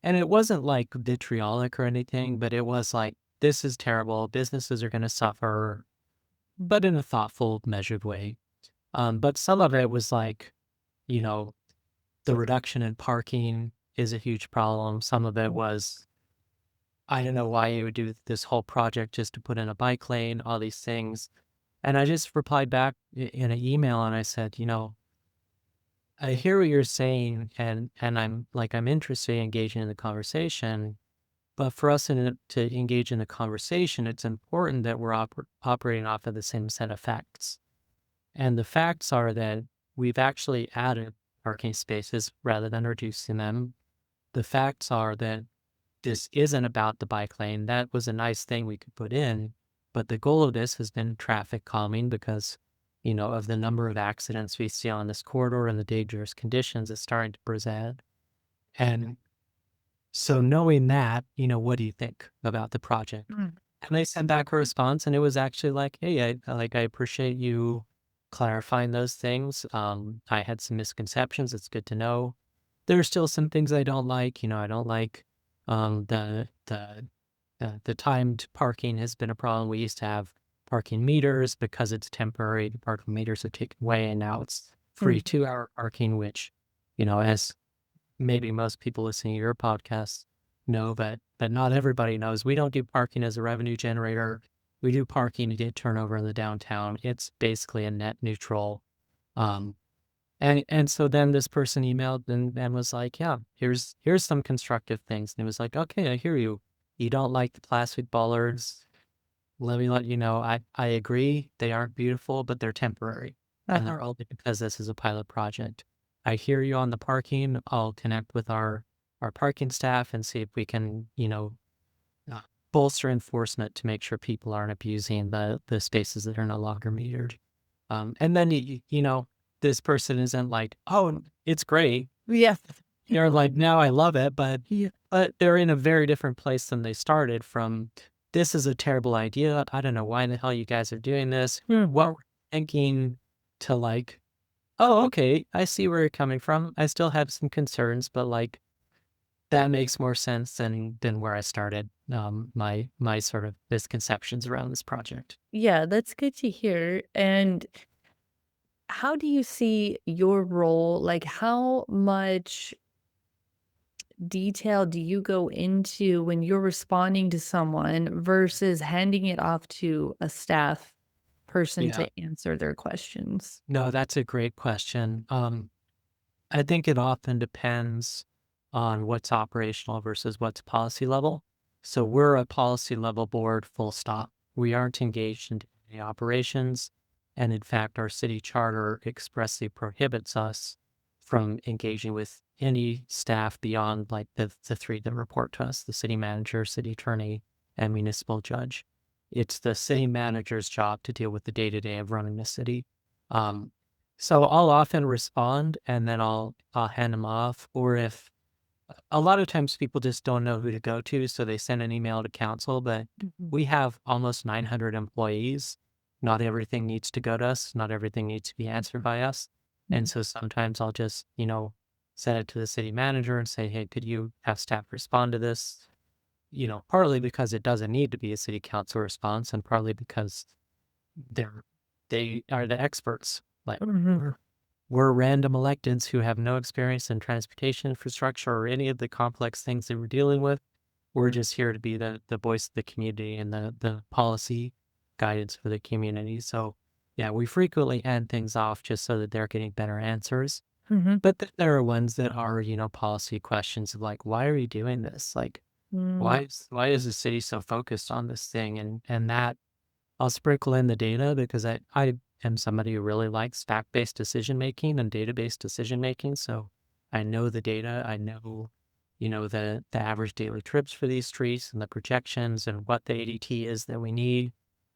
and it wasn't like vitriolic or anything, but it was like, this is terrible. Businesses are going to suffer, but in a thoughtful, measured way. But some of it was like, you know, the reduction in parking is a huge problem. Some of it was, I don't know why you would do this whole project just to put in a bike lane, all these things. And I just replied back in an email and I said, I hear what you're saying and I'm interested in engaging in the conversation. But for us to engage in the conversation, it's important that we're operating off of the same set of facts. And the facts are that we've actually added parking spaces rather than reducing them. The facts are that this isn't about the bike lane. That was a nice thing we could put in, but the goal of this has been traffic calming because, of the number of accidents we see on this corridor and the dangerous conditions it's starting to present. And so knowing that, what do you think about the project?
Mm.
And I sent back a response and it was actually like, hey, I appreciate you clarifying those things. I had some misconceptions. It's good to know. There are still some things I don't like. I don't like the timed parking has been a problem. We used to have parking meters because it's temporary. The parking meters are taken away, and now it's free
Mm.
2 hour parking, which, as maybe most people listening to your podcast know, but not everybody knows. We don't do parking as a revenue generator. We do parking to get turnover in the downtown. It's basically a net neutral. Um, and so then this person emailed and was like, yeah, here's some constructive things. And it was like, okay, I hear you. You don't like the plastic bollards. Let me let you know. I agree. They aren't beautiful, but they're temporary. And
Uh-huh.
they're only because this is a pilot project. I hear you on the parking. I'll connect with our parking staff and see if we can, uh, bolster enforcement to make sure people aren't abusing the spaces that are no longer metered. And then this person isn't like, oh, it's great.
Yeah.
They're like, now I love it, but
Yeah.
they're in a very different place than they started from. This is a terrible idea. I don't know why the hell you guys are doing this. What we're thinking to like, oh, okay, I see where you're coming from. I still have some concerns, but like that makes more sense than where I started. My sort of misconceptions around this project.
Yeah, that's good to hear. And how do you see your role? Like, how much detail do you go into when you're responding to someone versus handing it off to a staff person
Yeah.
to answer their questions?
No, that's a great question. I think it often depends on what's operational versus what's policy level. So we're a policy level board, full stop. We aren't engaged in day-to-day operations. And in fact, our city charter expressly prohibits us from engaging with any staff beyond like the three that report to us, the city manager, city attorney, and municipal judge. It's the city manager's job to deal with the day-to-day of running the city. Um, so I'll often respond and then I'll hand them off. Or if a lot of times people just don't know who to go to, so they send an email to council, but
Mhm.
we have almost 900 employees. Not everything needs to go to us. Not everything needs to be answered by us. And
Mhm.
so sometimes I'll just, send it to the city manager and say, hey, could you have staff respond to this? Partly because it doesn't need to be a city council response, and partly because they're they are the experts. Like
Mhm.
we're random electeds who have no experience in transportation infrastructure or any of the complex things that we're dealing with. We're just here to be the voice of the community and the policy guidance for the community. So yeah, we frequently hand things off just so that they're getting better answers.
Mhm.
But then there are ones that are, policy questions of like, why are you doing this? Like,
Mm.
why is the city so focused on this thing? And that I'll sprinkle in the data because I am somebody who really likes fact-based decision making and data-based decision making. So I know the data. I know, the average daily trips for these streets and the projections and what the ADT is that we need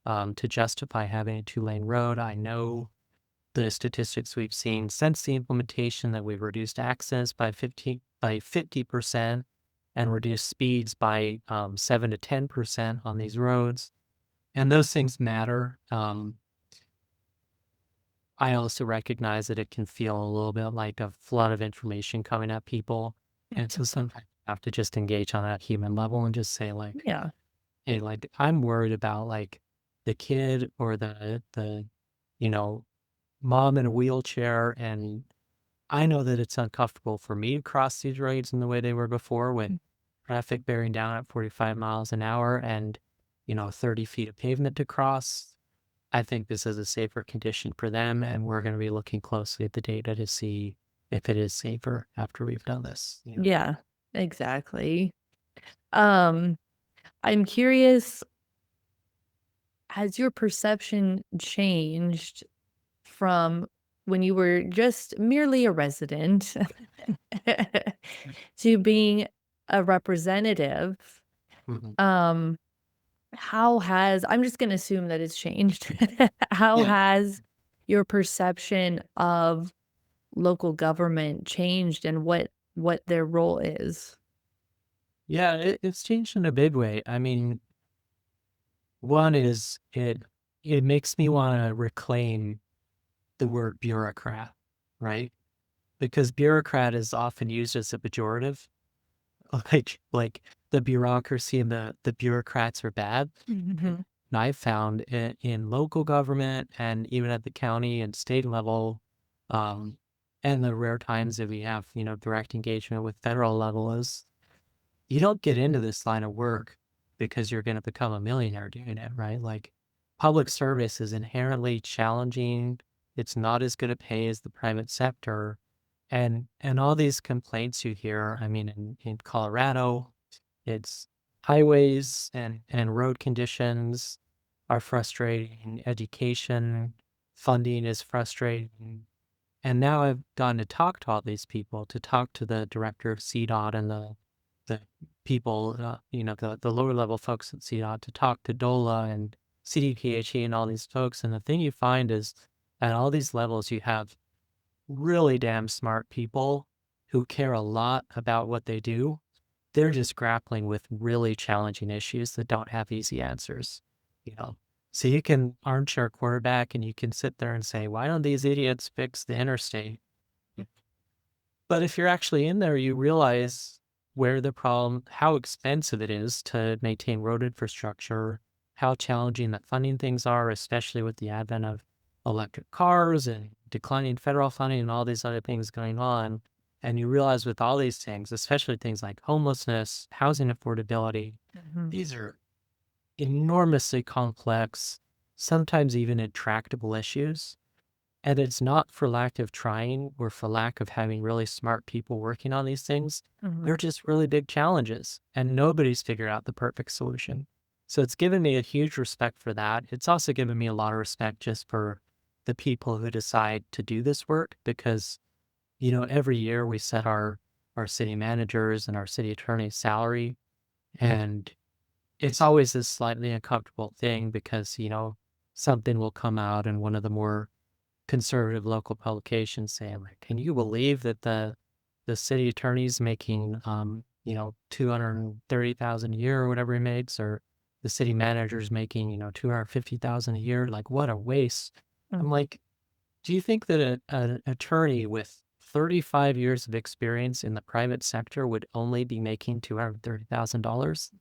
to justify having a two-lane road. I know the statistics we've seen since the implementation that we've reduced access by 50% and reduced speeds by 7 to 10% on these roads. And those things matter. I also recognize that it can feel a little bit like a flood of information coming at people. And so sometimes you have to just engage on that human level and just say like,
Yeah.
hey, like I'm worried about like the kid or the, you know, mom in a wheelchair. And I know that it's uncomfortable for me to cross these roads in the way they were before with traffic bearing down at 45 miles an hour and, 30 feet of pavement to cross. I think this is a safer condition for them, and we're going to be looking closely at the data to see if it is safer after we've done this.
Yeah, exactly. Um, I'm curious, has your perception changed from when you were just merely a resident to being a representative?
Mhm.
Um, how has I'm just gonna assume that it's changed. How
Yeah.
has your perception of local government changed and what their role is?
Yeah, it's changed in a big way. I mean, one is it makes me want to reclaim the word bureaucrat, right? Because bureaucrat is often used as a pejorative, like the bureaucracy and the bureaucrats are bad.
Mhm.
And I've found in local government and even at the county and state level, um, and the rare times that we have, direct engagement with federal level is you don't get into this line of work because you're going to become a millionaire doing it, right? Like public service is inherently challenging. It's not as good a pay as the private sector. And all these complaints you hear, I mean, in Colorado, it's highways and road conditions are frustrating, education, funding is frustrating. And now I've gotten to talk to all these people, to talk to the director of CDOT and the people, the lower level folks at CDOT, to talk to DOLA and CDPHE and all these folks. And the thing you find is at all these levels, you have really damn smart people who care a lot about what they do. They're just grappling with really challenging issues that don't have easy answers, you know. So you can armchair quarterback and you can sit there and say, why don't these idiots fix the interstate? But if you're actually in there, you realize where the problem, how expensive it is to maintain road infrastructure, how challenging that funding things are, especially with the advent of electric cars and declining federal funding and all these other things going on. And you realize with all these things, especially things like homelessness, housing affordability,
Mhm.
these are enormously complex, sometimes even intractable issues. And it's not for lack of trying or for lack of having really smart people working on these things.
Mhm.
They're just really big challenges, and nobody's figured out the perfect solution. So it's given me a huge respect for that. It's also given me a lot of respect just for the people who decide to do this work because, every year we set our city managers and our city attorney's salary. And it's always this slightly uncomfortable thing because, something will come out in one of the more conservative local publications saying like, can you believe that the city attorney's making 230,000 a year or whatever he makes, or the city manager's making, 250,000 a year. Like, what a waste. I'm
Mhm.
like, do you think that an attorney with 35 years of experience in the private sector would only be making $230,000?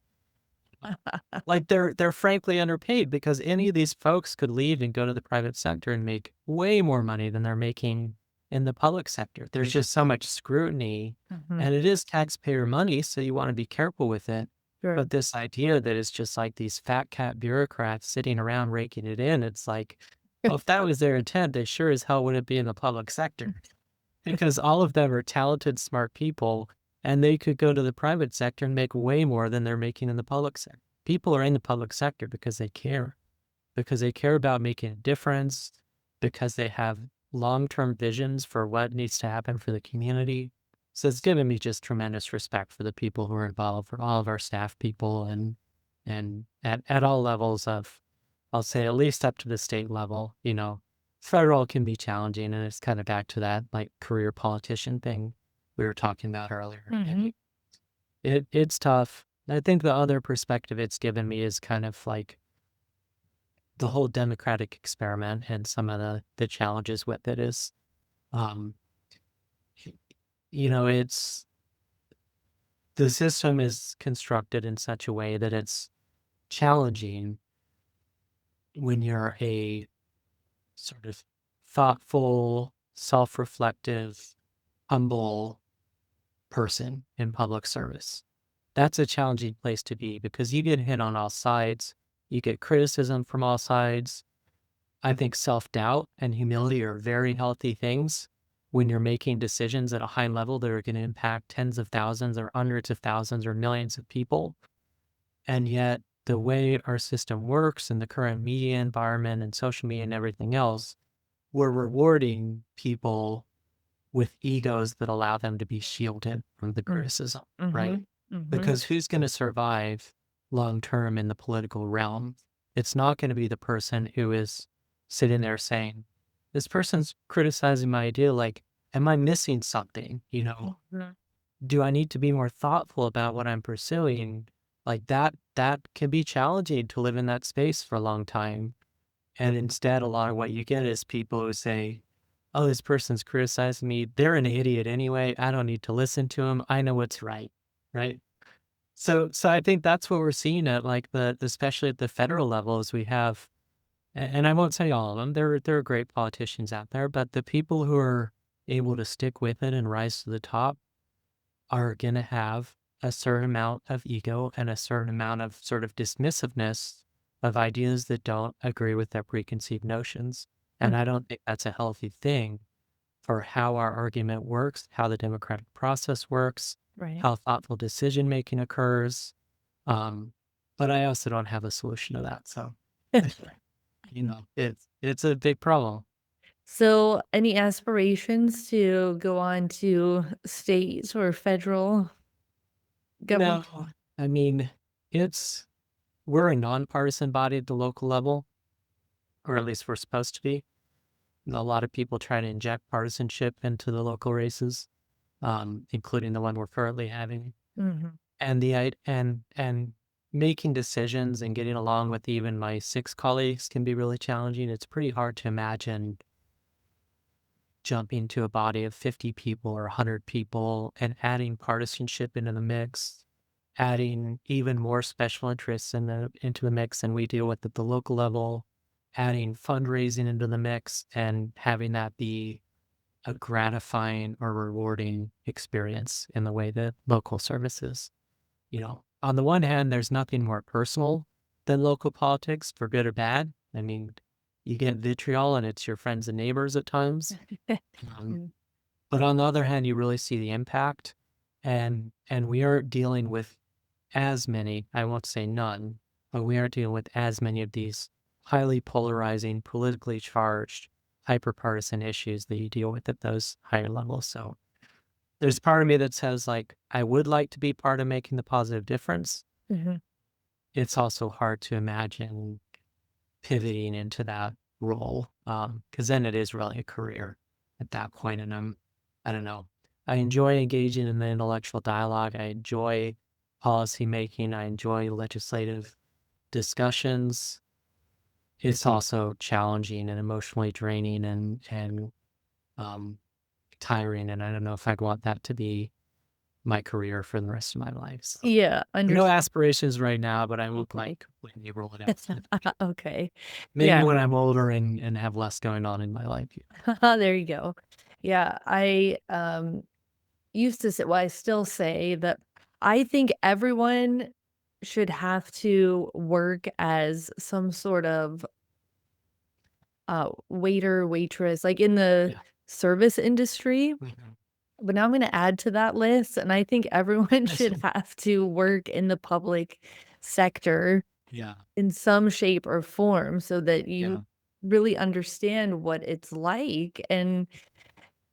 Like they're frankly underpaid because any of these folks could leave and go to the private sector and make way more money than they're making in the public sector. There's just so much scrutiny,
Mhm.
and it is taxpayer money, so you want to be careful with it.
Sure.
But this idea that it's just like these fat cat bureaucrats sitting around raking it in, it's like, well, if that was their intent, they sure as hell wouldn't be in the public sector because all of them are talented, smart people, and they could go to the private sector and make way more than they're making in the public sector. People are in the public sector because they care about making a difference, because they have long-term visions for what needs to happen for the community. So it's given me just tremendous respect for the people who are involved, for all of our staff people and at all levels of, I'll say at least up to the state level, federal can be challenging, and it's kind of back to that like career politician thing we were talking about earlier.
Mhm.
And it's tough. I think the other perspective it's given me is kind of like the whole democratic experiment and some of the challenges with it is, um, it's the system is constructed in such a way that it's challenging when you're a sort of thoughtful, self-reflective, humble person in public service. That's a challenging place to be because you get hit on all sides. You get criticism from all sides. I think self-doubt and humility are very healthy things when you're making decisions at a high level that are going to impact tens of thousands or hundreds of thousands or millions of people. And yet, the way our system works in the current media environment and social media and everything else, we're rewarding people with egos that allow them to be shielded from the
Mm.
criticism, right?
Mhm. Mhm.
Because who's going to survive long term in the political realm? It's not going to be the person who is sitting there saying, this person's criticizing my idea. Like, am I missing something?
Mhm.
Do I need to be more thoughtful about what I'm pursuing? Like that can be challenging to live in that space for a long time. And instead, a lot of what you get is people who say, oh, this person's criticizing me. They're an idiot anyway. I don't need to listen to them. I know what's right. Right. So I think that's what we're seeing at like especially at the federal level is we have, and I won't say all of them, there are great politicians out there, but the people who are able to stick with it and rise to the top are going to have a certain amount of ego and a certain amount of sort of dismissiveness of ideas that don't agree with their preconceived notions.
Mm.
And I don't think that's a healthy thing for how our argument works, how the democratic process works,
Right.
how thoughtful decision making occurs. Um, but I also don't have a solution to that. So, it's a big problem.
So, any aspirations to go on to state or federal government?
No, I mean, it's we're a nonpartisan body at the local level, or at least we're supposed to be. A lot of people try to inject partisanship into the local races, including the one we're currently having.
Mhm.
And and making decisions and getting along with even my 6 colleagues can be really challenging. It's pretty hard to imagine jumping to a body of 50 people or 100 people and adding partisanship into the mix, adding even more special interests into the mix than we deal with at the local level, adding fundraising into the mix and having that be a gratifying or rewarding experience in the way that local services. On the one hand, there's nothing more personal than local politics, for good or bad. I mean, you get vitriol and it's your friends and neighbors at times. Um,
Mm.
but on the other hand, you really see the impact, and we aren't dealing with as many, I won't say none, but we aren't dealing with as many of these highly polarizing, politically charged, hyper-partisan issues that you deal with at those higher levels. So there's part of me that says, like, I would like to be part of making the positive difference.
Mhm.
It's also hard to imagine pivoting into that role, because then it is really a career at that point. And I don't know. I enjoy engaging in the intellectual dialogue. I enjoy policy making. I enjoy legislative discussions. It's also challenging and emotionally draining and um, tiring. And I don't know if I'd want that to be my career for the rest of my life. So
Yeah,
no aspirations right now, but I would like when you roll it out.
Okay.
Maybe
Yeah.
when I'm older and have less going on in my life.
There you go. Yeah, I, used to say well, I still say that I think everyone should have to work as some sort of, waiter, waitress, like, in the
Yeah.
service industry,
Mhm.
but now I'm gonna add to that list, and I think everyone
I see.
should have to work in the public sector
Yeah.
in some shape or form so that you
Yeah.
really understand what it's like, and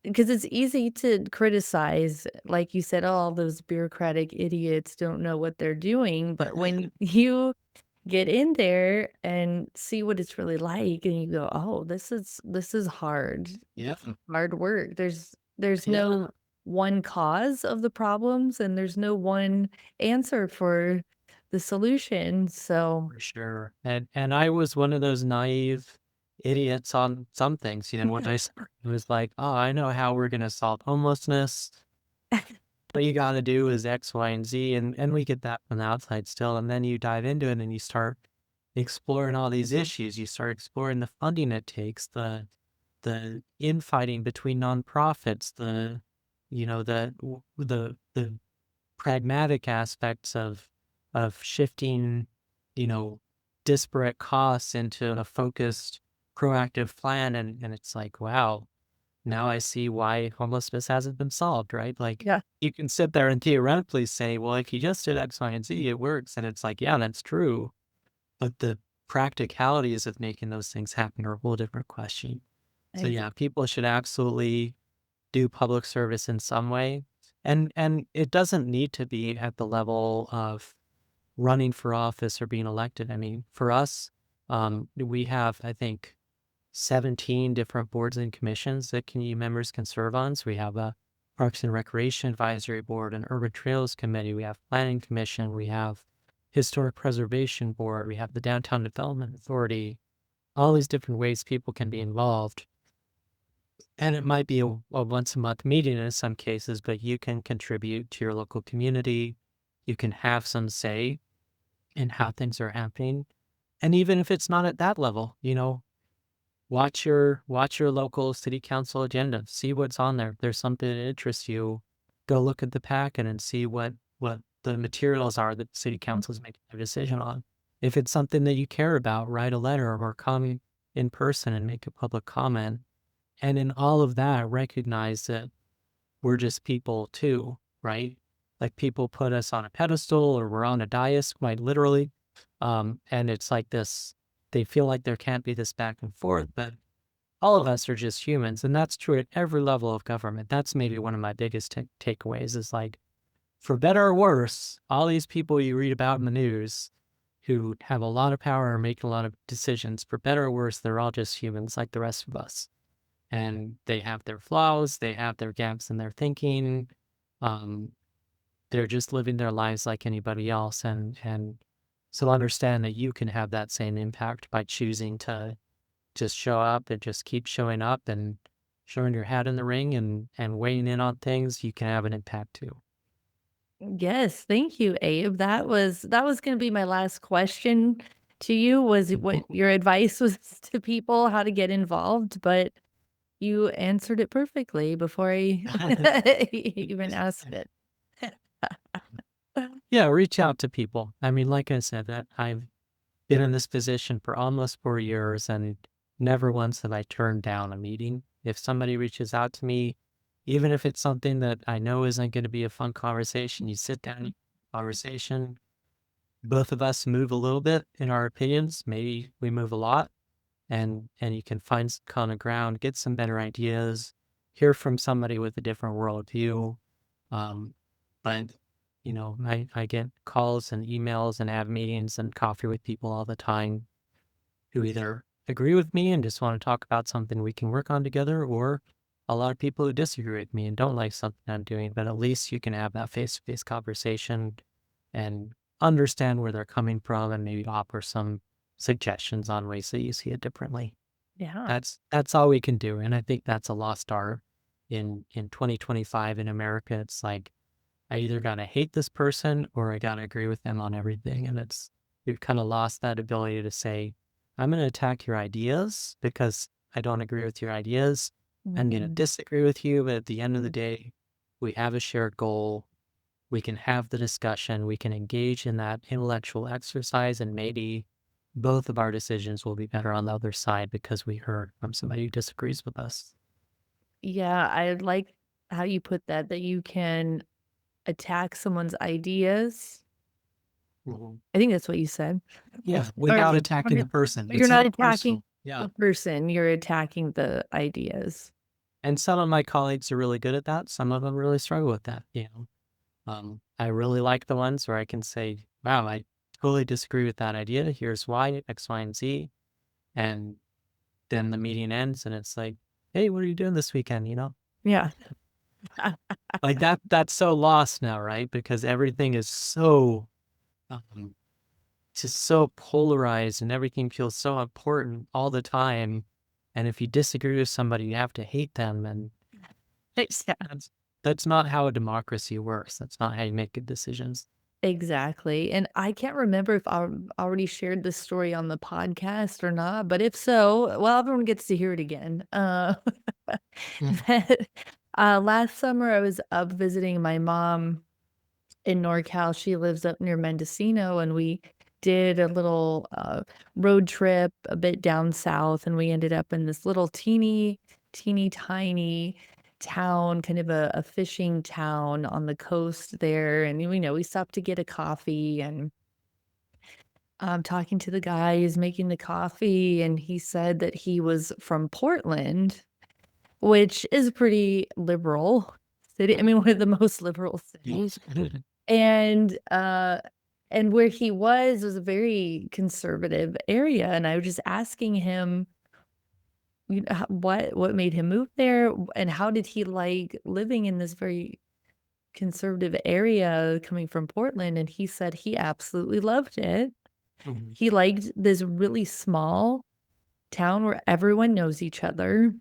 because it's easy to criticize, like you said, "Oh, all those bureaucratic idiots don't know what they're doing," but when you get in there and see what it's really like and you go, "Oh, this is
Yeah.
hard work." There's
Yeah.
no one cause of the problems, and there's no one answer for the solution, so
For sure. And I was one of those naive idiots on some things, when I started, it was like, oh, I know how we're gonna solve homelessness. What you gotta do is X, Y, and Z, and we get that from the outside still. And then you dive into it and you start exploring all these issues. You start exploring the funding it takes, the infighting between nonprofits, the pragmatic aspects of shifting, you know, disparate costs into a focused, proactive plan. And it's like, wow, now I see why homelessness hasn't been solved, right? Like
yeah.
you can sit there and theoretically say, well, if you just did X, Y, and Z, it works. And it's like, yeah, that's true. But the practicalities of making those things happen are a whole different question. So
Ex
yeah, people should absolutely do public service in some way. And it doesn't need to be at the level of running for office or being elected. I mean, for us, we have, I think, 17 different boards and commissions that community members can serve on. So we have a Parks and Recreation Advisory Board, an Urban Trails Committee, we have Planning Commission, we have Historic Preservation Board, we have the Downtown Development Authority, all these different ways people can be involved. And it might be a once a month meeting in some cases, but you can contribute to your local community. You can have some say in how things are happening. And even if it's not at that level, watch your local city council agenda. See what's on there. If there's something that interests you, go look at the packet and see what the materials are that the city council is making a decision on. If it's something that you care about, write a letter or come in person and make a public comment. And in all of that, recognize that we're just people too, right? Like people put us on a pedestal or we're on a dais, quite literally. And it's like this, they feel like there can't be this back and forth, but all of us are just humans. And that's true at every level of government. That's maybe one of my biggest takeaways is like, for better or worse, all these people you read about in the news who have a lot of power or make a lot of decisions, for better or worse, they're all just humans like the rest of us, and they have their flaws, they have their gaps in their thinking. Um, they're just living their lives like anybody else, and so understand that you can have that same impact by choosing to just show up and just keep showing up and showing your hat in the ring and weighing in on things. You can have an impact too.
Yes, thank you, Abe. That was gonna be my last question to you, was what your advice was to people, how to get involved, but you answered it perfectly before I even asked it.
Yeah, reach out to people. I mean, like I said, that I've been in this position for almost 4 years, and never once have I turned down a meeting. If somebody reaches out to me, even if it's something that I know isn't going to be a fun conversation, you sit down, conversation, both of us move a little bit in our opinions. Maybe we move a lot, and you can find some common ground, get some better ideas, hear from somebody with a different worldview. Um, but I get calls and emails and have meetings and coffee with people all the time who either agree with me and just want to talk about something we can work on together, or a lot of people who disagree with me and don't like something I'm doing. But at least you can have that face-to-face conversation and understand where they're coming from and maybe offer some suggestions on ways that you see it differently.
Yeah.
That's all we can do. And I think that's a lost art in 2025 in America. It's like I either gotta hate this person or I gotta agree with them on everything. And we've kind of lost that ability to say, I'm gonna attack your ideas because I don't agree with your ideas. I'm gonna
Mhm.
disagree with you, but at the end of the day, we have a shared goal. We can have the discussion, we can engage in that intellectual exercise, and maybe both of our decisions will be better on the other side because we heard from somebody who disagrees with us.
Yeah, I like how you put that, that you can attack someone's ideas.
Mhm.
I think that's what you said.
Yeah,
Or
without attacking the person.
you're
It's
not
not
attacking
personal. Yeah.
the person, you're attacking the ideas.
And some of my colleagues are really good at that. Some of them really struggle with that. I really like the ones where I can say, wow, I totally disagree with that idea. Here's why, X, Y, and Z. And then the meeting ends and it's like, hey, what are you doing this weekend?
Yeah.
Like that's so lost now, right? Because everything is so um, just so polarized and everything feels so important all the time. And if you disagree with somebody, you have to hate them. And that's not how a democracy works. That's not how you make good decisions.
Exactly, and I can't remember if I already shared this story on the podcast or not, but if so, well, everyone gets to hear it again.
Mhm.
That, last summer, I was up visiting my mom in NorCal. She lives up near Mendocino, and we did a little, road trip a bit down south, and we ended up in this little teeny tiny town, kind of a fishing town on the coast there, and, we stopped to get a coffee, and talking to the guy who's making the coffee, and he said that he was from Portland, which is a pretty liberal city. I mean, one of the most liberal cities.
Yes.
And, and where he was a very conservative area, and I was just asking him, what made him move there, and how did he like living in this very conservative area coming from Portland, and he said he absolutely loved it.
Mhm.
He liked this really small town where everyone knows each other,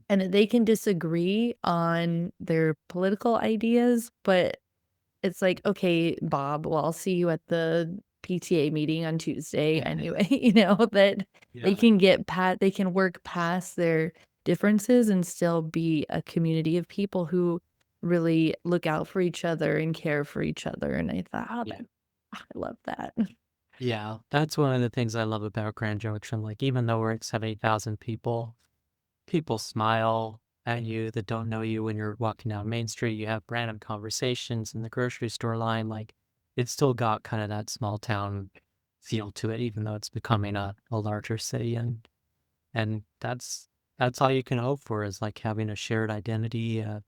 and that they can disagree on their political ideas, but it's like, "Okay, Bob, well, I'll see you at the PTA meeting on Tuesday anyway," that
Yeah.
they can work past their differences and still be a community of people who really look out for each other and care for each other, and I thought, "Oh,
Yeah.
I love that."
Yeah. That's one of the things I love about Grand Junction. Like, even though we're at 70,000 people, people smile at you that don't know you when you're walking down Main Street. You have random conversations in the grocery store line. Like, it's still got kind of that small town feel to it, even though it's becoming a larger city. And that's all you can hope for is like having a shared identity, a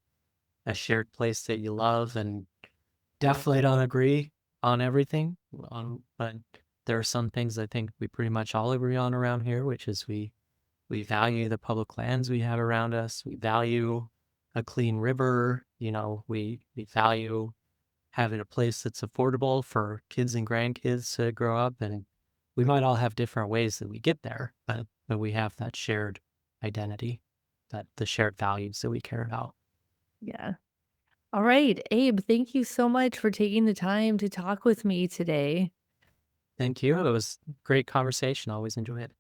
shared place that you love, and definitely don't agree on everything. But there are some things I think we pretty much all agree on around here, which is we value the public lands we have around us. We value a clean river. We value having a place that's affordable for kids and grandkids to grow up. And we might all have different ways that we get there, but we have that shared identity, that the shared values that we care about.
Yeah. Alright, Abe, thank you so much for taking the time to talk with me today.
Thank you. It was a great conversation. Always enjoy it.